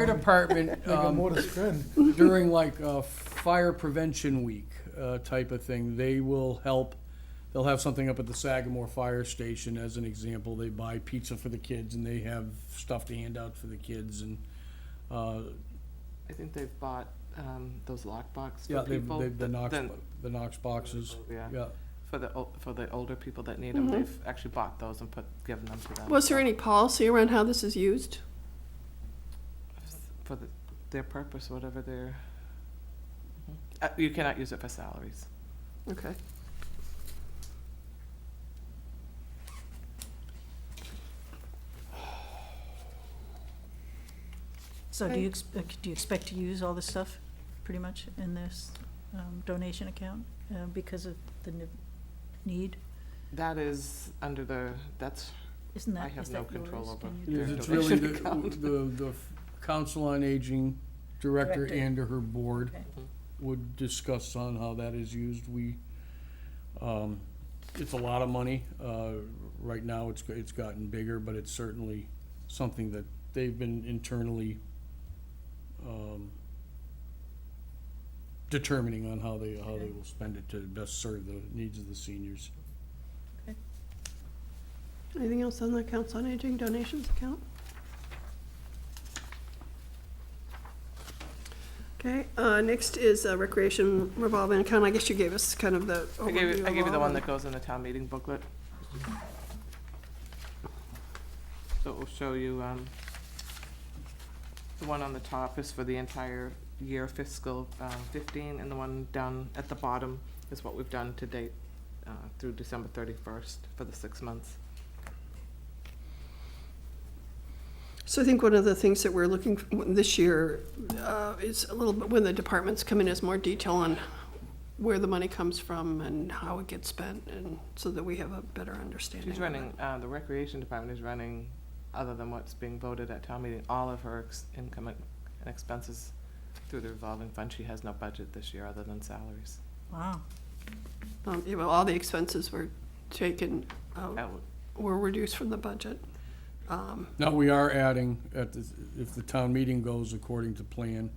department, They got more to spend. during like fire prevention week type of thing, they will help. They'll have something up at the Sagamore Fire Station as an example. They buy pizza for the kids and they have stuff to hand out for the kids and, I think they've bought those lockbox yeah, for people. the then- Knox boxes, Yeah, yeah. for the older people that need them, they've actually bought those and given them to them. Was there any policy around how this is used? For their purpose, whatever their, you cannot use it for salaries. Okay. So do you expect to use all this stuff pretty much in this donation account because of the need? That is under that's, Isn't that, I have is no that control yours? over Can you their do It's that? really donation account. the Council on Aging Director Director. and her board Okay. would discuss on how that is used. It's a lot of money. Right now, it's gotten bigger, but it's certainly something that they've been internally determining on how they will spend it to best serve the needs of the seniors. Anything else on the Council on Aging donations account? Okay, next is recreation revolving account. I guess you gave us kind of the I overview gave of you the all one of that goes in the town meeting booklet. So it will show you, the one on the top is for the entire year fiscal 15, and the one down at the bottom is what we've done to date through December 31st for the 6 months. So I think one of the things that we're looking for this year is a little bit when the departments come in is more detail on where the money comes from and how it gets spent, and so that we have a better understanding. She's of running, it. the recreation department is running, other than what's being voted at town meeting, all of her income and expenses through the revolving fund. She has no budget this year other than salaries. Wow. Yeah, well, all the expenses were taken out, Out. were reduced from the budget. Now, we are adding, if the town meeting goes according to plan,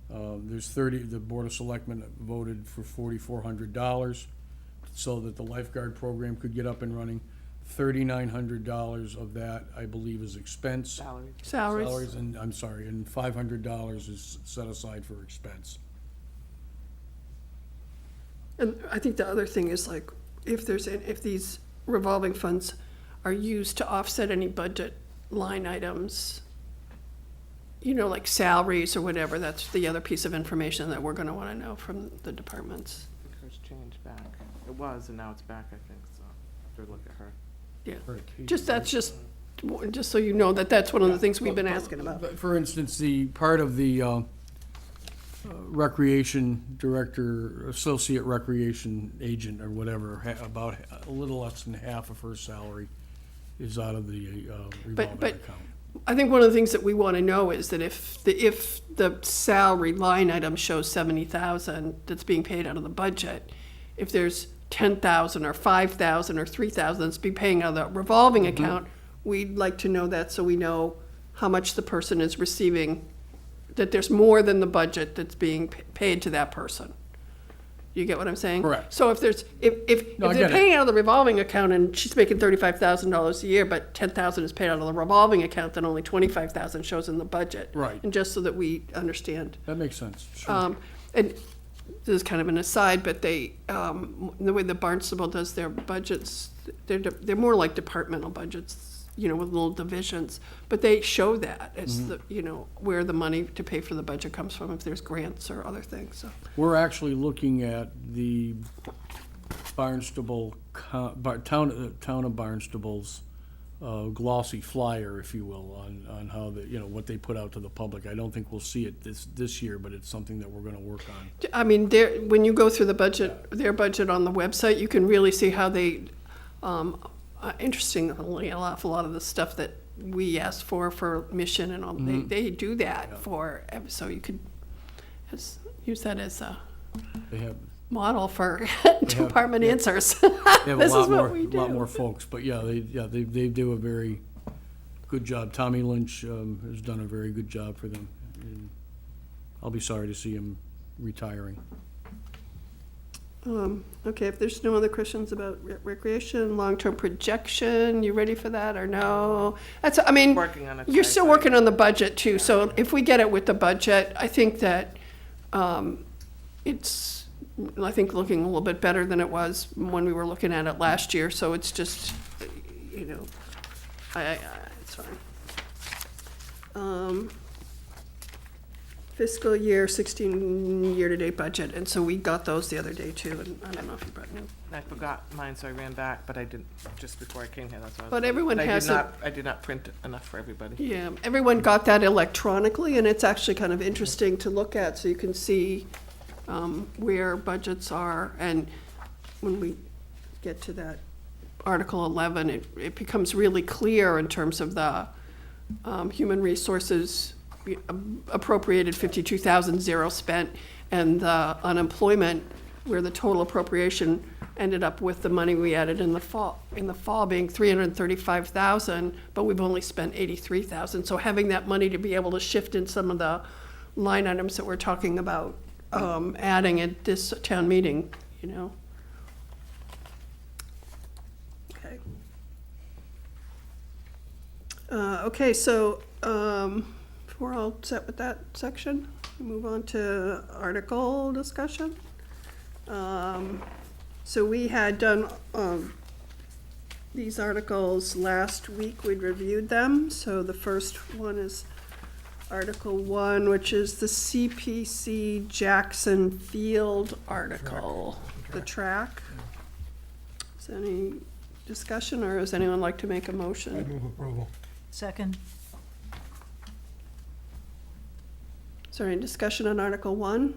the Board of Selectmen voted for $4,400 so that the lifeguard program could get up and running. $3,900 of that, I believe, is expense. Salaries. Salaries. And, I'm sorry, and $500 is set aside for expense. And I think the other thing is like, if these revolving funds are used to offset any budget line items, you know, like salaries or whatever, that's the other piece of information that we're gonna wanna know from the departments. I think hers changed back. It was, and now it's back, I think, so, have to look at her. Just so you know that that's one of the things we've been asking about. But for instance, the part of the recreation director, associate recreation agent or whatever, about a little less than half of her salary is out of the revolving but- account. I think one of the things that we wanna know is that if the salary line item shows 70,000 that's being paid out of the budget, if there's 10,000 or 5,000 or 3,000 that's being paying out of the revolving account, we'd like to know that so we know how much the person is receiving, that there's more than the budget that's being paid to that person. You get what I'm saying? Correct. So if there's, if No, I they're get it. paying out of the revolving account and she's making $35,000 a year, but 10,000 is paid out of the revolving account, then only 25,000 shows in the budget. Right. And just so that we understand. That makes sense, sure. And this is kind of an aside, but they, the way the Barnstable does their budgets, they're more like departmental budgets, you know, with little divisions. But they show that as the, you know, where the money to pay for the budget comes from, if there's grants or other things, so. We're actually looking at the Barnstable, town of Barnstable's glossy flyer, if you will, on how the, you know, what they put out to the public. I don't think we'll see it this year, but it's something that we're gonna work on. I mean, when you go through the budget, their budget on the website, you can really see how they, interestingly, an awful lot of the stuff that we asked for mission and all, they do that for, so you could use that as a They have, model for department answers. they have a This is lot what more, we lot do. more folks, but yeah, they do a very good job. Tommy Lynch, has done a very good job for them. And I'll be sorry to see him retiring. Okay, if there's no other questions about recreation, long-term projection, you ready for that or no? That's, I mean, Working on it. you're still working on the budget too, so if we get it with the budget, I think that, it's, I think, looking a little bit better than it was when we were looking at it last year, so it's just, you know, it's fine. Fiscal year 16 year-to-date budget, and so we got those the other day too, and I don't know if you brought them. I forgot mine, so I ran back, but I didn't, just before I came here, that's why I was. But everyone I did has not- I did not print enough for everybody. Yeah, everyone got that electronically, and it's actually kind of interesting to look at, so you can see where budgets are, and when we get to that Article 11, it becomes really clear in terms of the human resources appropriated 52,000, zero spent, and the unemployment, where the total appropriation ended up with the money we added in the fall being 335,000, but we've only spent 83,000. So having that money to be able to shift in some of the line items that we're talking about, adding at this town meeting, you know. Okay. Okay, so, we're all set with that section. We move on to article discussion. So we had done, these articles last week, we'd reviewed them. So the first one is Article 1, which is the CPC Jackson Field article, the track. Is there any discussion, or does anyone like to make a I motion? move approval. Second. Is there any discussion on Article 1?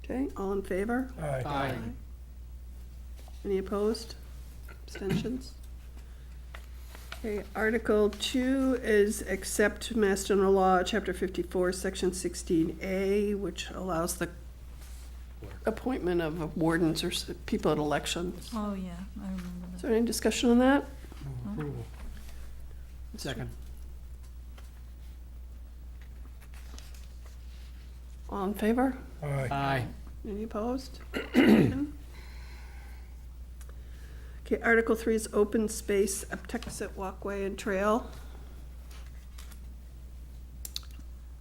Okay, all in favor? Aye. Any opposed? Abstentions? Okay, Article 2 is accept Mass General Law, Chapter 54, Section 16A, which allows the appointment of wardens or people at elections. Oh, yeah, I remember Is that. there any discussion on that? Move approval. Second. All in favor? Aye. Aye. Any opposed? Okay, Article 3 is open space, Uptuxet Walkway and Trail.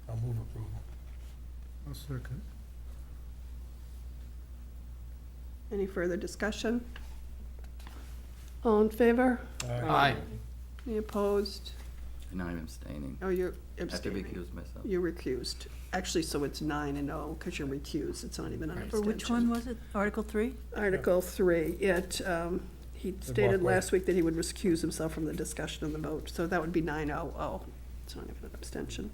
I'll move approval. I'll second. Any further discussion? All in favor? Aye. Any opposed? And I'm abstaining. Oh, you're I have to abstaining. recuse myself. You're recused. Actually, so it's 9-0, because you're recused. It's not even an For abstention. which one was it? Article 3? Article 3, he stated walkway. last week that he would recuse himself from the discussion of the vote, so that would be 9-0. It's not even an abstention.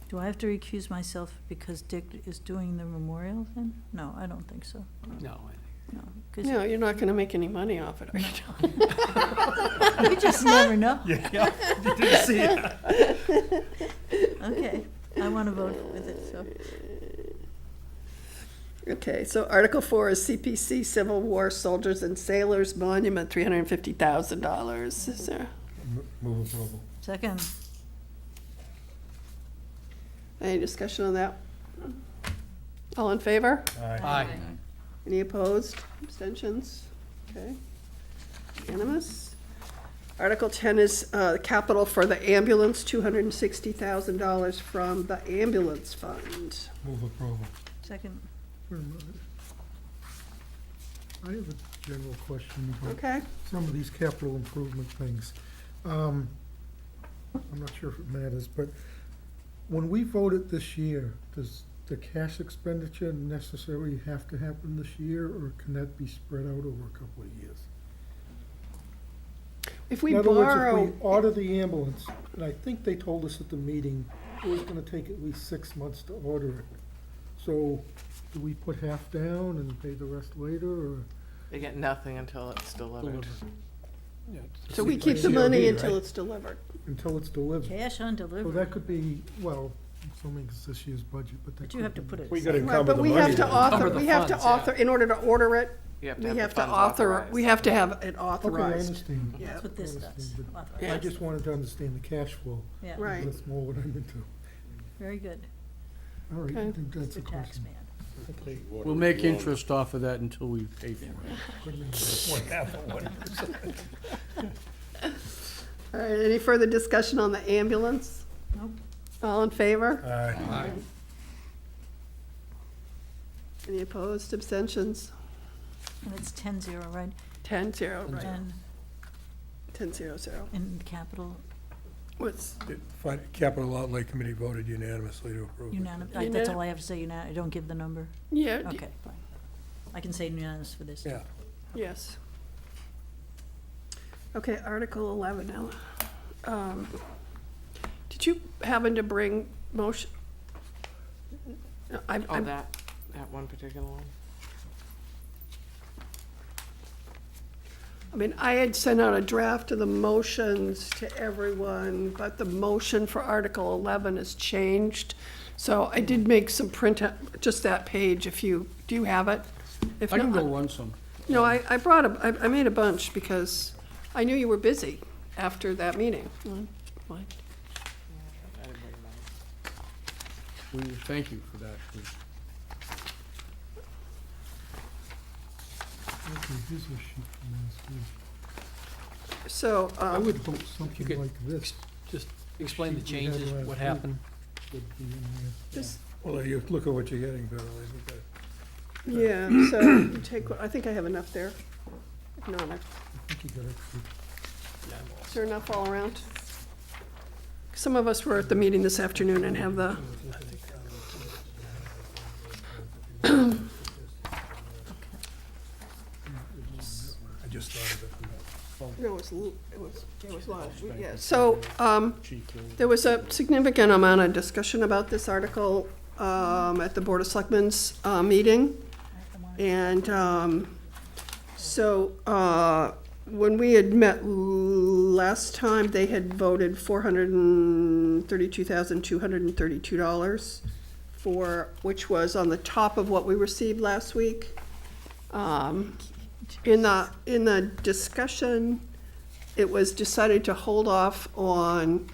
Do I have to recuse myself because Dick is doing the memorial then? No, I don't think so. No, No, 'cause No, you're not gonna make any money off it, are you? you just never know. Yeah, you didn't see it. Okay, I want to vote with it, so. Okay, so Article 4 is CPC Civil War Soldiers and Sailors Monument, $350,000. Is there Move approval. Second. Any discussion on that? All in favor? Aye. Any opposed? Abstentions? Okay. Unanimous. Article 10 is capital for the ambulance, $260,000 from the ambulance fund. Move approval. Second. Wait a minute. I have a general question about Okay? some of these capital improvement things. I'm not sure if it matters, but when we voted this year, does the cash expenditure necessarily have to happen this year, or can that be spread out over a couple of years? If we In other words, if borrow, we order the ambulance, and I think they told us at the meeting, it was gonna take at least 6 months to order it. So, do we put half down and pay the rest later, or? They get nothing until it's delivered. Yeah, so we It's keep the like money COD, until right? it's delivered. Until it's delivered? Cash on So delivery. that could be, well, assuming it's this year's budget, but that But could you have to be- put it. We gotta Right, cover but the we money. have to then. author, Cover the we have to funds, yeah. author, in order to order it, You have to we have the have to funds author, authorized. we have to have it Okay, I authorized. understand. Yeah. That's what this does. Understand, but Authorize. Yeah. I just wanted to understand the cash flow. Yeah, Right. That's more what I'm into. very good. All right, I Okay. think that's Good a tax question. man. We'll make interest off of that until we pay for it. One half of one. All right, any further discussion on the ambulance? Nope. All in favor? Aye. Any opposed, abstentions? And it's 10-0, right? 10-0, right, And 10-0-0. in capital, What's, Capital Outlay Committee voted unanimously to approve it. unanimous, that's all I have to say, I don't give the number. yeah, Okay, fine. I can say unanimous for this. Yeah. yes. Okay, Article 11 now. Did you happen to bring motion? Oh, that one particular one? I mean, I had sent out a draft of the motions to everyone, but the motion for Article 11 has changed. So I did make some print, just that page, if you, do you have it? If I can not- go run some. No, I brought I made a bunch because I knew you were busy after that meeting. What? I didn't bring mine. Thank you for that. Okay, here's a sheet from last week. So, I would hope something could like this Just explain the Sheet we had changes, last what week. happened. would be in there. just, Well, you look at what you're getting, Beverly. yeah, so you take, I think I have enough there. If not, I think you got extra. is there enough all around? Some of us were at the meeting this afternoon and have the, I just thought of it. it was last week, yeah. So, there was a significant amount of discussion about this article, at the Board of Selectmen's, meeting. And, when we had met last time, they had voted $432,232 for, which was on the top of what we received last week. In the discussion, it was decided to hold off on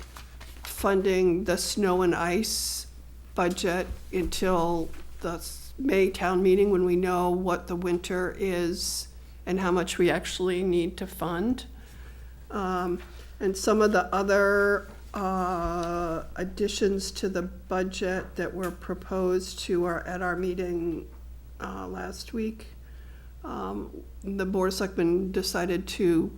funding the snow and ice budget until the May town meeting, when we know what the winter is and how much we actually need to fund. And some of the other additions to the budget that were proposed at our meeting last week, the Board of Selectmen decided to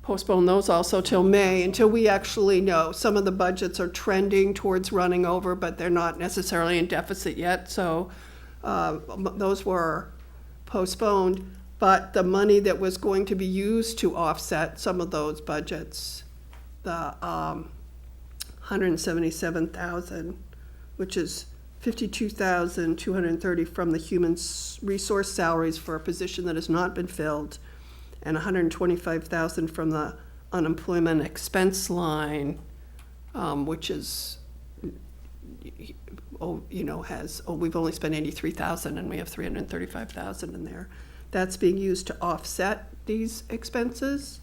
postpone those also till May, until we actually know. Some of the budgets are trending towards running over, but they're not necessarily in deficit yet, so those were postponed. But the money that was going to be used to offset some of those budgets, the $177,000, which is $52,230 from the human resource salaries for a position that has not been filled, and $125,000 from the unemployment expense line, which is, we've only spent $83,000 and we have $335,000 in there. That's being used to offset these expenses.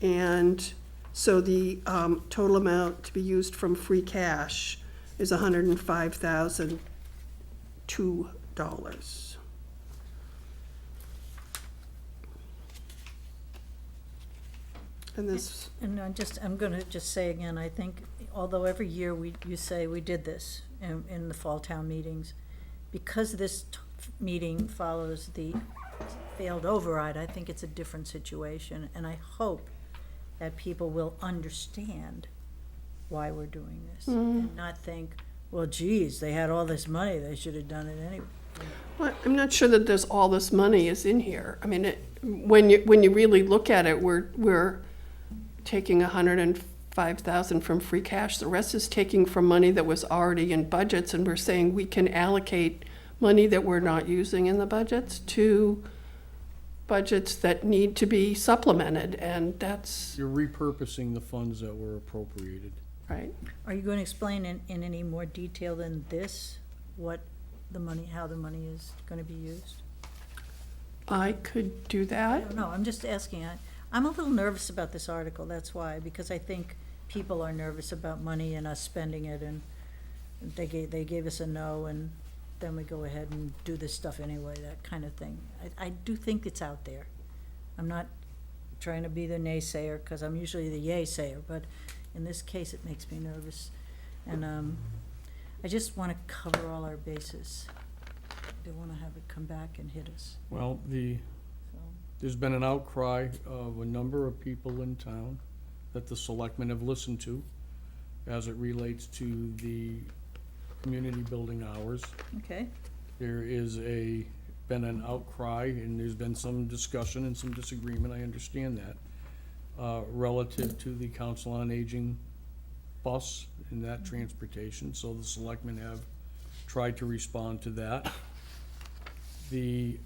And So the total amount to be used from free cash is $105,002. And this, And I'm gonna just say again, I think, although every year you say we did this in the fall town meetings, because this meeting follows the failed override, I think it's a different situation, and I hope that people will understand why we're doing this, and not think, well, geez, they had all this money, they should have done it anyway. well, I'm not sure that there's all this money is in here. I mean, when you really look at it, we're taking 105,000 from free cash. The rest is taking from money that was already in budgets, and we're saying we can allocate money that we're not using in the budgets to budgets that need to be supplemented, and that's, You're repurposing the funds that were appropriated. right. Are you going to explain in any more detail than this, what the money, how the money is gonna be used? I could do I that. don't know, I'm just asking. I'm a little nervous about this article, that's why, because I think people are nervous about money and us spending it, and they gave us a no, and then we go ahead and do this stuff anyway, that kind of thing. I do think it's out there. I'm not trying to be the naysayer, because I'm usually the yay-sayer, but in this case, it makes me nervous. And I just want to cover all our bases. I don't want to have it come back and hit us, Well, so. there's been an outcry of a number of people in town that the selectmen have listened to as it relates to the community building hours. Okay, There is been an outcry, and there's been some discussion and some disagreement, I understand that, relative to the Council on Aging bus and that transportation, so the selectmen have tried to respond to that. The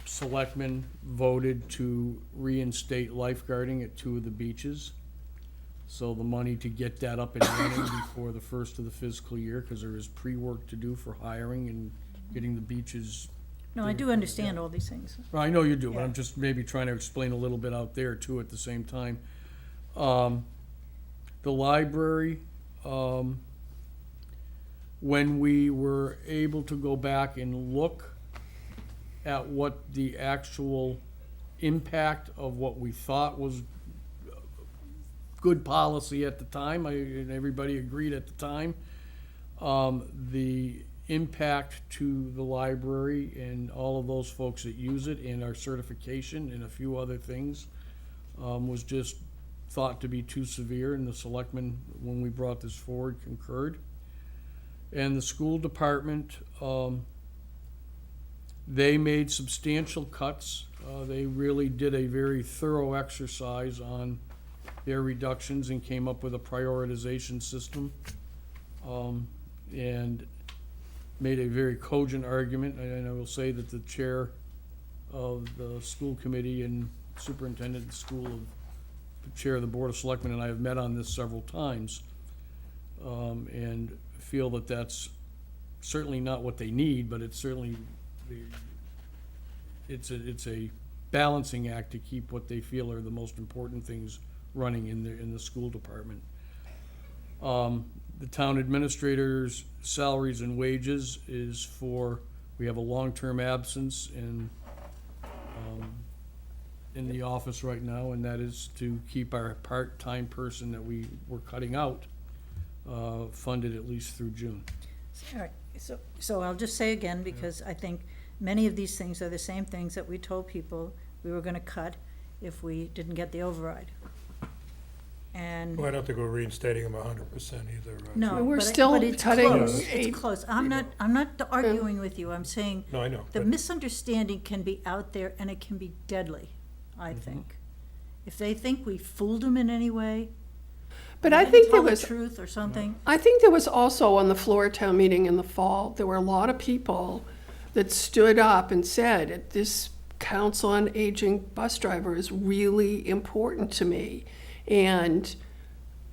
selectmen voted to reinstate lifeguarding at 2 of the beaches. So the money to get that up and running before the first of the fiscal year, because there is pre-work to do for hiring and getting the beaches. no, I do understand all these things. Well, I know you do, but I'm Yeah. just maybe trying to explain a little bit out there too at the same time. The library, when we were able to go back and look at what the actual impact of what we thought was good policy at the time, and everybody agreed at the time, the impact to the library and all of those folks that use it and our certification and a few other things, was just thought to be too severe, and the selectmen, when we brought this forward, concurred. And the school department, they made substantial cuts. They really did a very thorough exercise on their reductions and came up with a prioritization system, and made a very cogent argument. And I will say that the chair of the school committee and superintendent of the school, the chair of the Board of Selectmen, and I have met on this several times, and feel that that's certainly not what they need, but it's certainly, it's a balancing act to keep what they feel are the most important things running in the school department. The town administrator's salaries and wages is for, we have a long-term absence in the office right now, and that is to keep our part-time person that we were cutting out, funded at least through June. All right, so I'll just say again, because I think many of these things are the same things that we told people we were gonna cut if we didn't get the override. And, Well, I don't think we're reinstating them 100% either. no, We're but still it's cutting close. a- It's close. I'm not arguing with you, I'm saying No, I know. the but- misunderstanding can be out there and it can be deadly, I think. If they think we fooled them in any way, But I didn't think there tell the was, truth or something, I think there was also on the floor town meeting in the fall, there were a lot of people that stood up and said, this Council on Aging bus driver is really important to me. And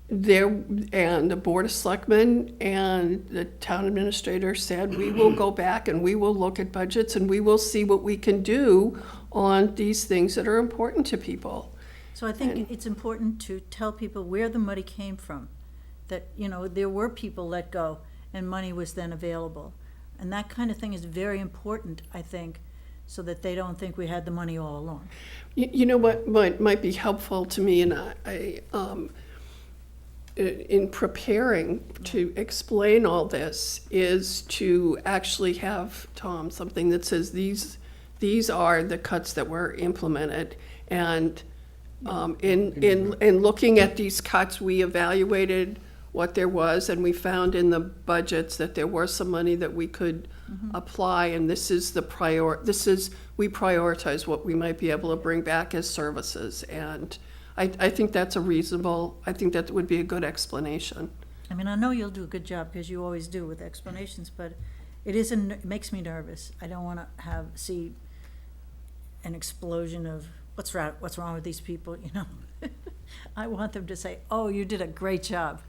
the Board of Selectmen and the town administrator said, we will go back and we will look at budgets and we will see what we can do on these things that are important to people. So I think it's important to tell people where the money came from. That, you know, there were people let go and money was then available. And that kind of thing is very important, I think, so that they don't think we had the money all along. You know what might be helpful to me, and in preparing to explain all this, is to actually have, Tom, something that says these are the cuts that were implemented. And in looking at these cuts, we evaluated what there was, and we found in the budgets that there was some money that we could apply, and this is we prioritize what we might be able to bring back as services. And I think that's I think that would be a good explanation. I mean, I know you'll do a good job, because you always do with explanations, but it makes me nervous. I don't want to see an explosion of what's wrong with these people, you know? I want them to say, oh, you did a great job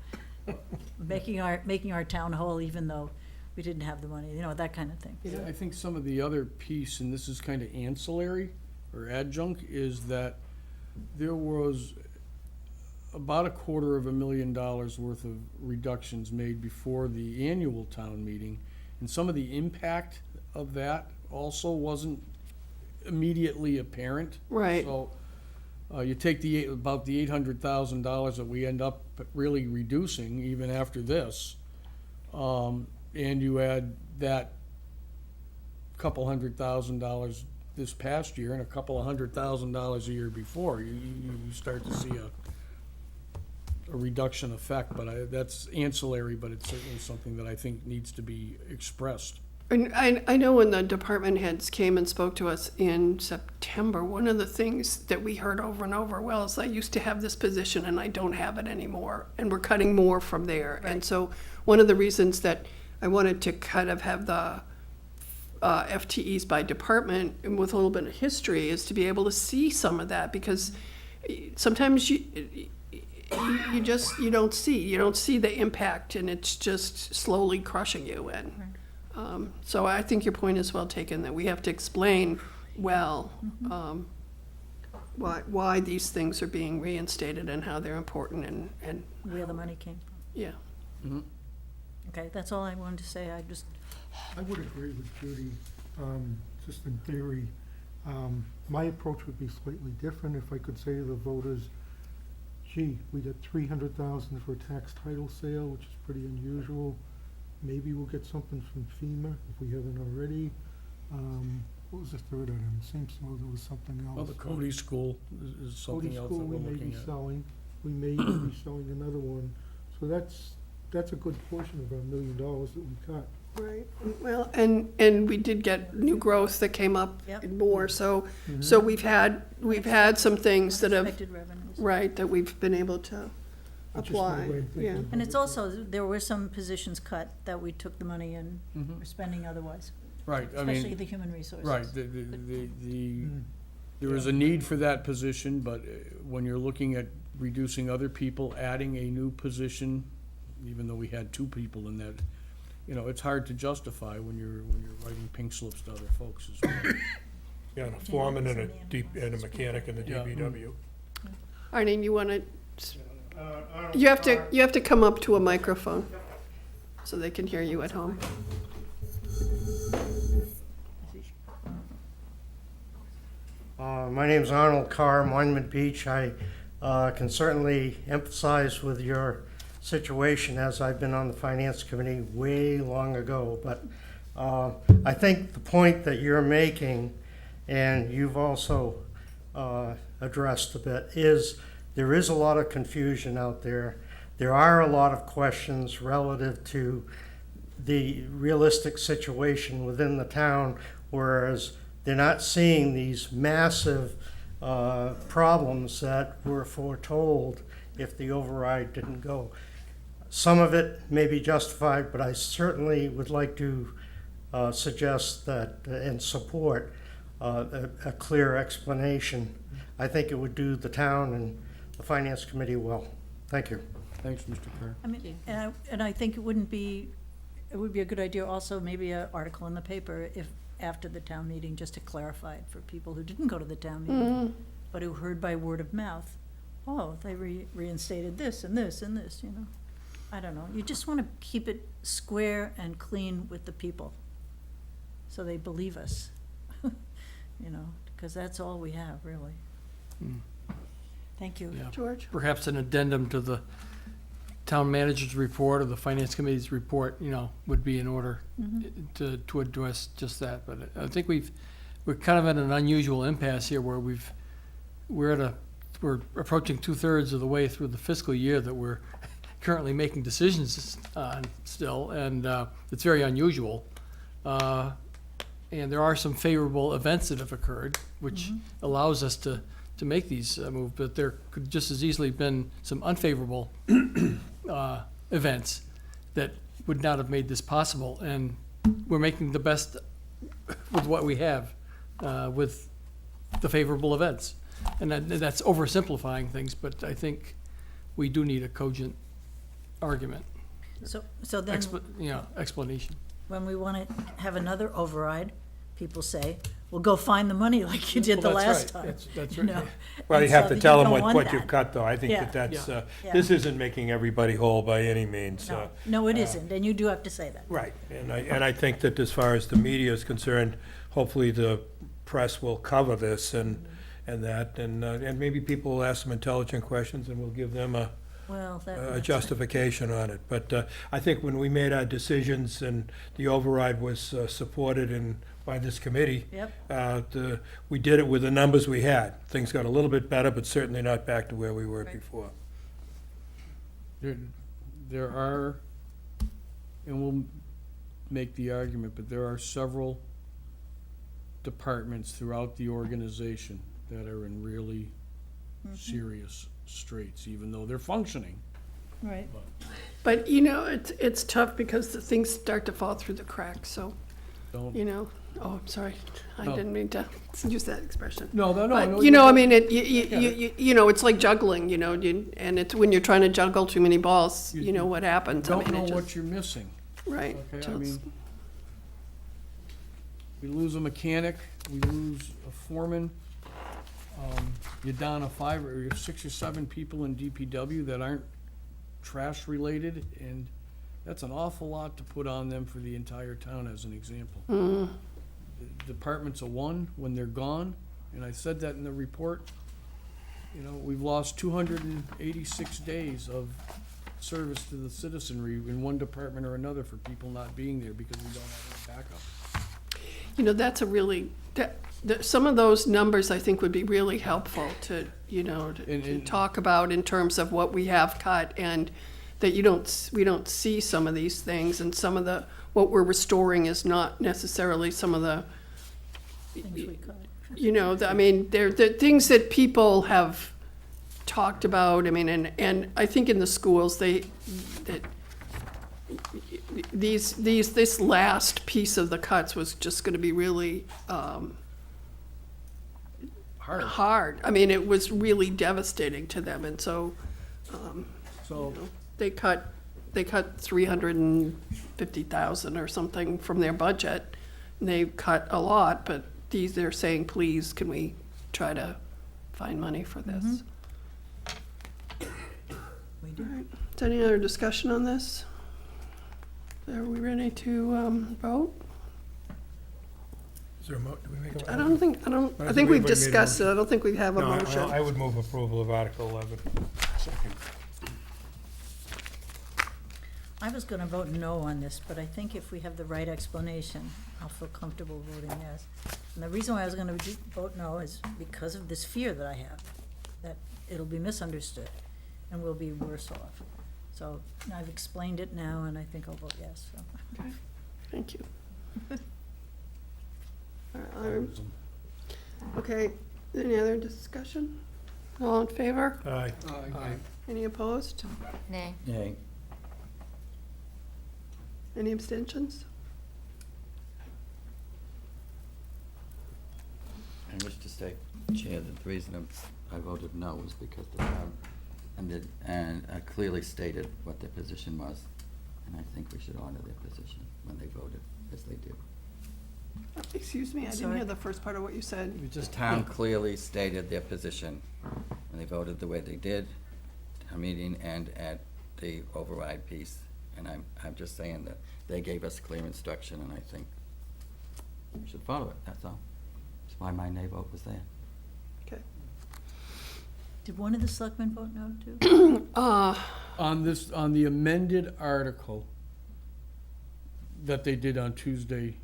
making our town whole, even though we didn't have the money, you know, that kind of thing. Yeah, I think some of the other piece, and this is kind of ancillary or adjunct, is that there was about $250,000 worth of reductions made before the annual town meeting, and some of the impact of that also wasn't immediately apparent. Right. So, you take about the $800,000 that we end up really reducing even after this, and you add that couple $100,000 this past year and a couple of $100,000 a year before, you start to see a reduction effect. But that's ancillary, but it's certainly something that I think needs to be expressed. And I know when the department heads came and spoke to us in September, one of the things that we heard over and over, well, is I used to have this position and I don't have it anymore, and we're cutting more from there. Right. And so one of the reasons that I wanted to kind of have the FTEs by department and with a little bit of history is to be able to see some of that, because sometimes you don't see the impact, and it's just slowly crushing you. And so I think your point is well taken, that we have to explain well why these things are being reinstated and how they're important, and Where the money came from. yeah. Okay, that's all I wanted to say. I would agree with Judy, just in theory. My approach would be slightly different if I could say to the voters, gee, we got $300,000 for a tax title sale, which is pretty unusual. Maybe we'll get something from FEMA if we haven't already. What was the third item? Seems though there was something else. Well, the Cody School is something Cody else School that we're we may looking be at. selling. We may be selling another one. So that's a good portion of our $1 million that we cut. Right, well, and we did get new growth that came up Yep. more, so we've had some things that have, Unexpected revenues. right, that we've been able to That's just my apply, way of thinking yeah. about And it's it. also, there were some positions cut that we took the money and Mhm. were spending otherwise, Right, I especially mean, the human resources. right, there is a need for that position, but when you're looking at reducing other people, adding a new position, even though we had 2 people in that, you know, it's hard to justify when you're writing pink slips to other folks as well. Yeah, and a foreman and and a mechanic in the Yeah. DPW. Arlene, you wanna, you have to come up to a microphone, so they can hear you at home. My name's Arnold Carr, Monument Beach. I can certainly emphasize with your situation, as I've been on the Finance Committee way long ago, but I think the point that you're making, and you've also addressed a bit, is there is a lot of confusion out there. There are a lot of questions relative to the realistic situation within the town, whereas they're not seeing these massive problems that were foretold if the override didn't go. Some of it may be justified, but I certainly would like to suggest that and support a clear explanation. I think it would do the town and the Finance Committee well. Thank you. Thanks, Mr. Kerr. I mean, and I think it would be a good idea also, maybe an article in the paper if, after the town meeting, just to clarify it for people who didn't go to the town meeting. but who heard by word of mouth, oh, they reinstated this and this and this, you know. I don't know, you just wanna keep it square and clean with the people, so they believe us, you know, because that's all we have, really. Thank you. Yeah. George? Perhaps an addendum to the town manager's report or the finance committee's report, you know, would be in order to address just that. But I think we're kind of at an unusual impasse here where we're approaching 2/3 of the way through the fiscal year that we're currently making decisions on still, and it's very unusual. And there are some favorable events that have occurred, which allows us to make these moves, but there could just as easily been some unfavorable events that would not have made this possible, and we're making the best with what we have, with the favorable events. And that's oversimplifying things, but I think we do need a cogent argument, So then, explanation. when we want to have another override, people say, well, go find the money like you did the Well, last that's time. right. That's you right. know? Well, you And have so to you tell them don't want what you've that. cut, though. I think Yeah. that's, Yeah. this isn't making everybody whole by any means. No, it isn't, and you do have to say that. Right, and I think that as far as the media is concerned, hopefully the press will cover this and that, and maybe people will ask some intelligent questions, and we'll give them a Well, a that's justification on it. But I think when we made our decisions and the override was supported by this committee, Yep. we did it with the numbers we had. Things got a little bit better, but certainly not back to where we were Right. before. There are, and we'll make the argument, but there are several departments throughout the organization that are in really serious straits, even though they're functioning. right. But, you know, it's tough because the things start to fall through the cracks, so, Don't, you know, oh, I'm sorry, I No. didn't mean to use that expression. no, But, you know, I mean, get you know, it's like juggling, you know, and it's when you're trying to juggle too many balls, you know what happens. I don't mean, know it what just, you're missing, right. okay? I just- mean, we lose a mechanic, we lose a foreman, you're down to 5 or 6 or 7 people in DPW that aren't trash related, and that's an awful lot to put on them for the entire town, as an example. The department's a 1 when they're gone, and I said that in the report. You know, we've lost 286 days of service to the citizenry in one department or another for people not being there because we don't have any backup. You know, that's a really, some of those numbers I think would be really helpful to, you know, to And- talk about in terms of what we have cut, and that we don't see some of these things, and some of what we're restoring is not necessarily some of the, Things we could. you know, I mean, they're things that people have talked about. I mean, and I think in the schools, this last piece of the cuts was just gonna be really, hard. I mean, it was really devastating to them, and so, So, they cut 350,000 or something from their budget. And they cut a lot, but they're saying, please, can we try to find money for this? We do. Is there any other discussion on this? Are we ready to vote? Is there a do we make a? I don't think, I think think we've everybody made a discussed it. I don't think we have a No, I motion. would move approval of Article 11. Second. I was gonna vote no on this, but I think if we have the right explanation, I'll feel comfortable voting yes. And the reason why I was gonna vote no is because of this fear that I have, that it'll be misunderstood and we'll be worse off. So I've explained it now, and I think I'll vote yes, so. Okay, thank you. All right, okay, any other discussion? All in favor? Aye. Any opposed? Nay. Yay. Any abstentions? I wish to state, Chair, that the reason I voted no was because the town and clearly stated what their position was. And I think we should honor their position when they voted, as they did. Excuse me, I didn't Sorry. hear the first part of what you said. We The just, town clearly stated their position when they voted the way they did, town meeting and at the override piece. And I'm just saying that they gave us clear instruction, and I think we should follow it, that's all. That's why my nay vote was there. Okay. Did one of the selectmen vote no too? On this, on the amended article that they did on Tuesday,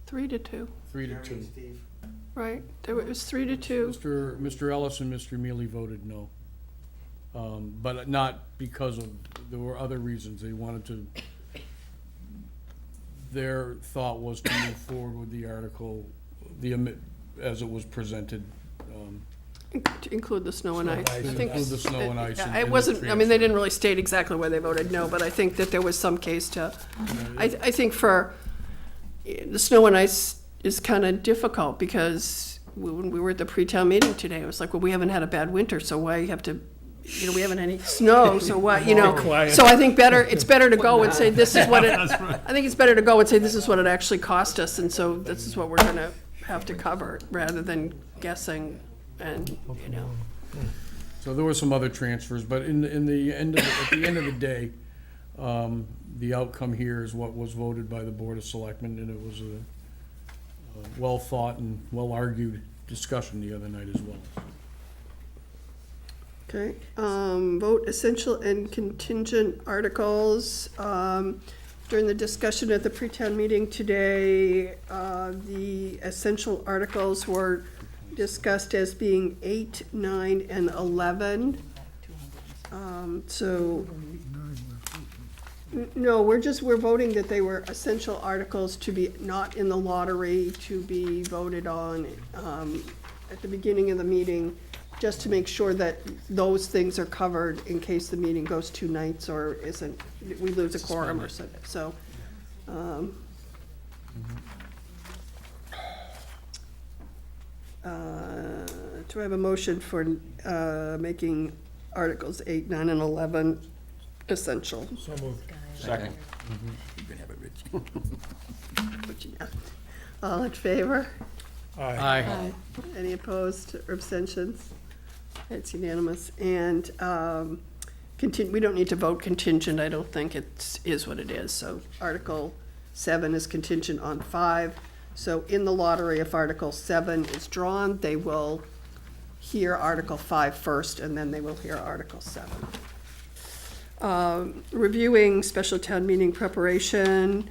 3-2, 3-2. right? There was 3-2. Mr. Ellis and Mr. Mealy voted no. But not because of, there were other reasons. They wanted to, their thought was to move forward with the article, as it was presented. To include the snow and Snow ice. and ice. I think Include the snow and ice yeah, in it the wasn't, I mean, transfer. they didn't really state exactly why they voted no, but I think that there was some case to, I think for, the snow and ice is kind of difficult because when we were at the pre-town meeting today, it was like, well, we haven't had a bad winter, so why you have to, you know, we haven't had any snow, so what, you know? So I think it's better to go and say, this is what it, I think it's better to go and say, this is what it actually cost us, and so this is what we're gonna have to cover, rather than guessing and, you know. So there were some other transfers, but at the end of the day, the outcome here is what was voted by the Board of Selectmen, and it was a well-thought and well-argued discussion the other night as well. Okay, vote essential and contingent articles. During the discussion at the pre-town meeting today, the essential articles were discussed as being 8, 9, and 11. No, we're voting that they were essential articles to be not in the lottery, to be voted on, at the beginning of the meeting, just to make sure that those things are covered in case the meeting goes 2 nights or isn't, we lose a quorum or something, so. Do I have a motion for making Articles 8, 9, and 11 essential? So moved. Second. You can have it, Rich. But yeah. All in favor? aye. Any opposed or abstentions? It's unanimous. And we don't need to vote contingent, I don't think. It is what it is. So Article 7 is contingent on 5. So in the lottery, if Article 7 is drawn, they will hear Article 5 first, and then they will hear Article 7. Reviewing special town meeting preparation.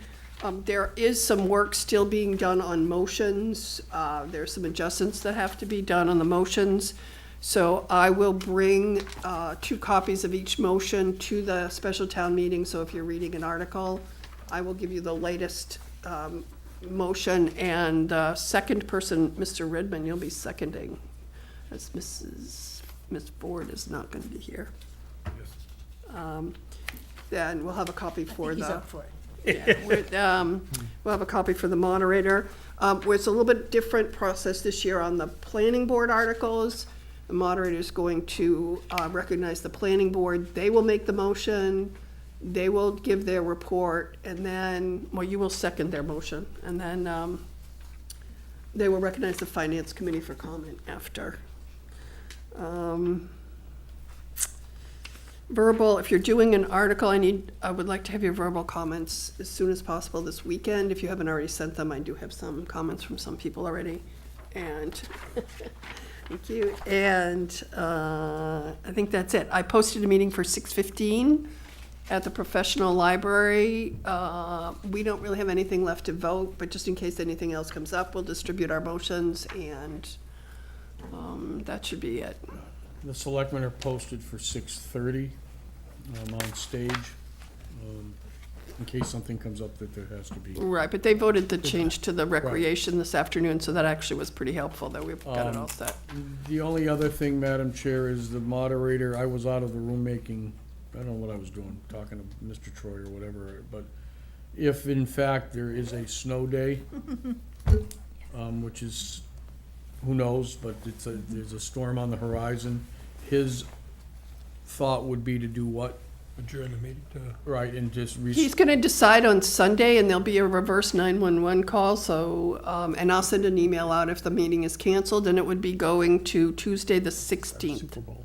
There is some work still being done on motions. There's some adjustments that have to be done on the motions. So I will bring 2 copies of each motion to the special town meeting. So if you're reading an article, I will give you the latest motion, and second person, Mr. Redmond, you'll be seconding, as Miss Ford is not going to be here. Then we'll have a copy for the. He's up for it. Yeah, we'll have a copy for the moderator. Where it's a little bit different process this year on the planning board articles. The moderator is going to recognize the planning board. They will make the motion. They will give their report, and then, well, you will second their motion, and then they will recognize the finance committee for comment after. Verbal, if you're doing an article, I would like to have your verbal comments as soon as possible this weekend. If you haven't already sent them, I do have some comments from some people already, and thank you. And I think that's it. I posted a meeting for 6:15 at the professional library. We don't really have anything left to vote, but just in case anything else comes up, we'll distribute our motions, and that should be it. The selectmen are posted for 6:30 on stage, in case something comes up that there has to be. Right, but they voted the change to the recreation this afternoon, so that actually was pretty helpful, that we've got it all set. The only other thing, Madam Chair, is the moderator, I was out of the room making, I don't know what I was doing, talking to Mr. Troy or whatever, but if in fact there is a snow day, which is, who knows, but there's a storm on the horizon, his thought would be to do what Adjourn the meeting to. Right, and just He's gonna decide on Sunday, and there'll be a reverse 911 call, so, and I'll send an email out if the meeting is canceled, and it would be going to Tuesday, the 16th. Super Bowl.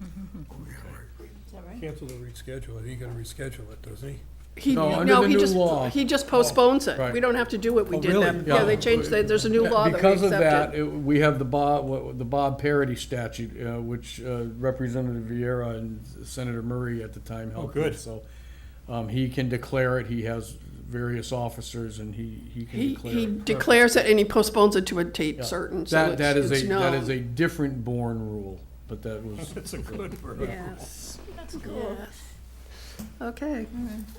Is that right? Cancel the reschedule, he gotta reschedule it, doesn't he? No, under the new law. He just postpones it. Right. We don't have to do what we Oh, did really? then. Yeah, they changed, there's a new law that we Because of that, accepted. we have the Bob Parity statute, which Representative Vieira and Senator Murray at the time helped good. with. So he can declare it, he has various officers, and he can He declare it. declares it and he postpones it to a date Yeah. certain, so That, it's that is known. that is a different Bourne rule, but that was. It's a good word. Yes. Yes. Okay.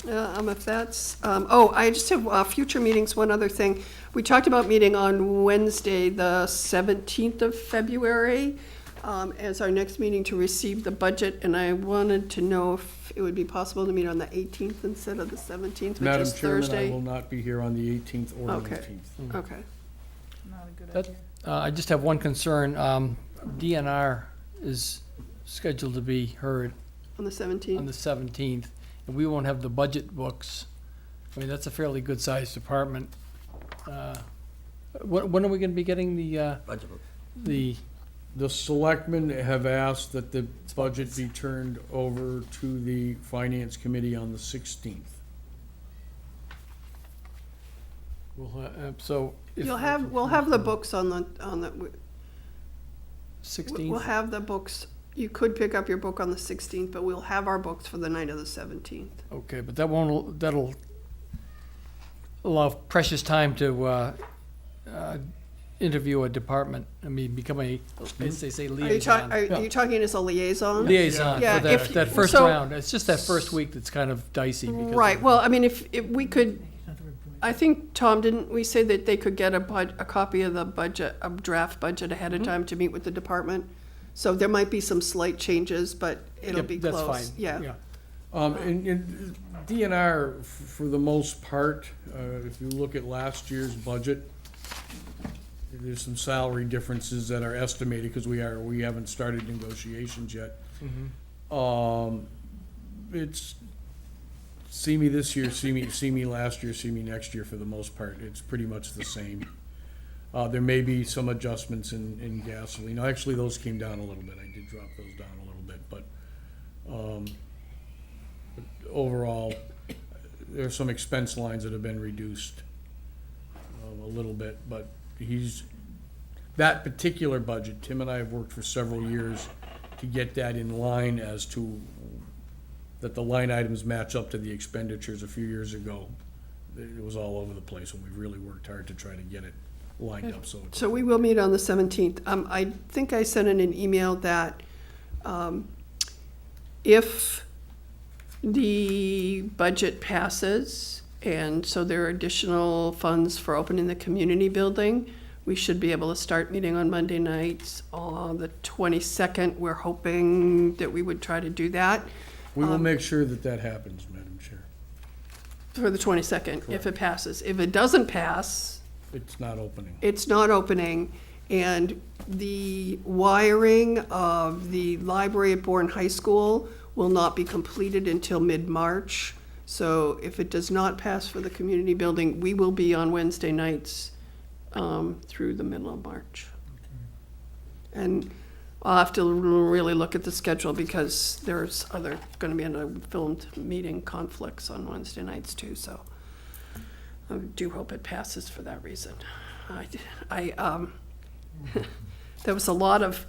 If that's, I just have, future meetings, one other thing. We talked about meeting on Wednesday, the 17th of February, as our next meeting to receive the budget, and I wanted to know if it would be possible to meet on the 18th instead of the 17th, which Madam is Chairman, I Thursday. will not be here on the 18th or Okay. 19th. Okay. Not a good That- idea. I just have one concern. DNR is scheduled to be heard On the on 17th? the 17th, and we won't have the budget books. I mean, that's a fairly good-sized department. When are we gonna be getting the, Budget book. the, The selectmen have asked that the budget be turned over to the Finance Committee on the 16th. so? if- We'll have the books on the, we'll 16th? have the books. You could pick up your book on the 16th, but we'll have our books for the night of the 17th. Okay, but that'll allow precious time to interview a department, I mean, become a, as they say, Are you liaison. are you talking as a liaison? Liaison Yeah, for if- that first so- round. It's just that first week that's kind of dicey because. Right, well, I mean, if we could, I think, Tom, didn't we say that they could get a copy of the budget, a draft budget ahead of time to meet with the department? So there might be some slight changes, but it'll Yep, be that's close. fine. Yeah. And DNR, for the most part, if you look at last year's budget, there's some salary differences that are estimated, because we haven't started negotiations yet. It's, see me this year, see me last year, see me next year, for the most part. It's pretty much the same. There may be some adjustments in gasoline. Actually, those came down a little bit. I did drop those down a little bit, but overall, there are some expense lines that have been reduced a little bit, but that particular budget, Tim and I have worked for several years to get that in line as to, that the line items match up to the expenditures. A few years ago, it was all over the place, and we've really worked hard to try to get it lined up, so. So we will meet on the 17th. I think I sent in an email that if the budget passes, and so there are additional funds for opening the community building, we should be able to start meeting on Monday nights on the 22nd. We're hoping that we would try to do that We will make sure that that happens, Madam Chair. for the 22nd, if it passes. If it doesn't pass, It's not opening. it's not opening, and the wiring of the library at Bourne High School will not be completed until mid-March. So if it does not pass for the community building, we will be on Wednesday nights through the middle of March. And I'll have to really look at the schedule, because there's gonna be a filmed meeting conflicts on Wednesday nights too, so I do hope it passes for that reason. There was a lot of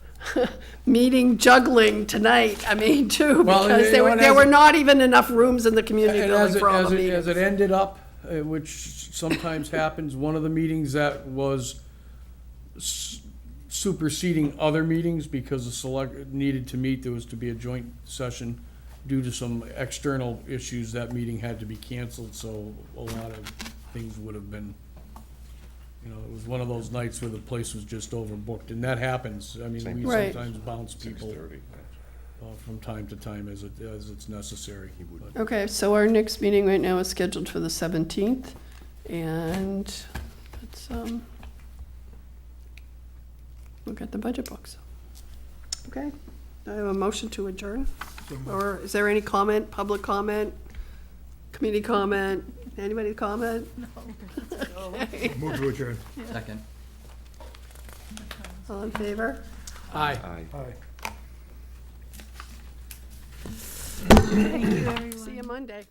meeting juggling tonight, I mean, too, Well, because you know, and there as were it- not even enough rooms in the community And building for all the as it meetings. ended up, which sometimes happens, one of the meetings that was superseding other meetings because the select needed to meet, there was to be a joint session due to some external issues, that meeting had to be canceled, so a lot of things would have been, it was one of those nights where the place was just overbooked, and that happens. I mean, we Right. sometimes bounce people from time to time as it's necessary. But- Okay, so our next meeting right now is scheduled for the 17th, and let's look at the budget books. Okay, I have a motion to adjourn? Or is there any comment, public comment, community comment, anybody comment? Okay. Move to adjourn. Second. All in favor? Aye. Aye. See you Monday.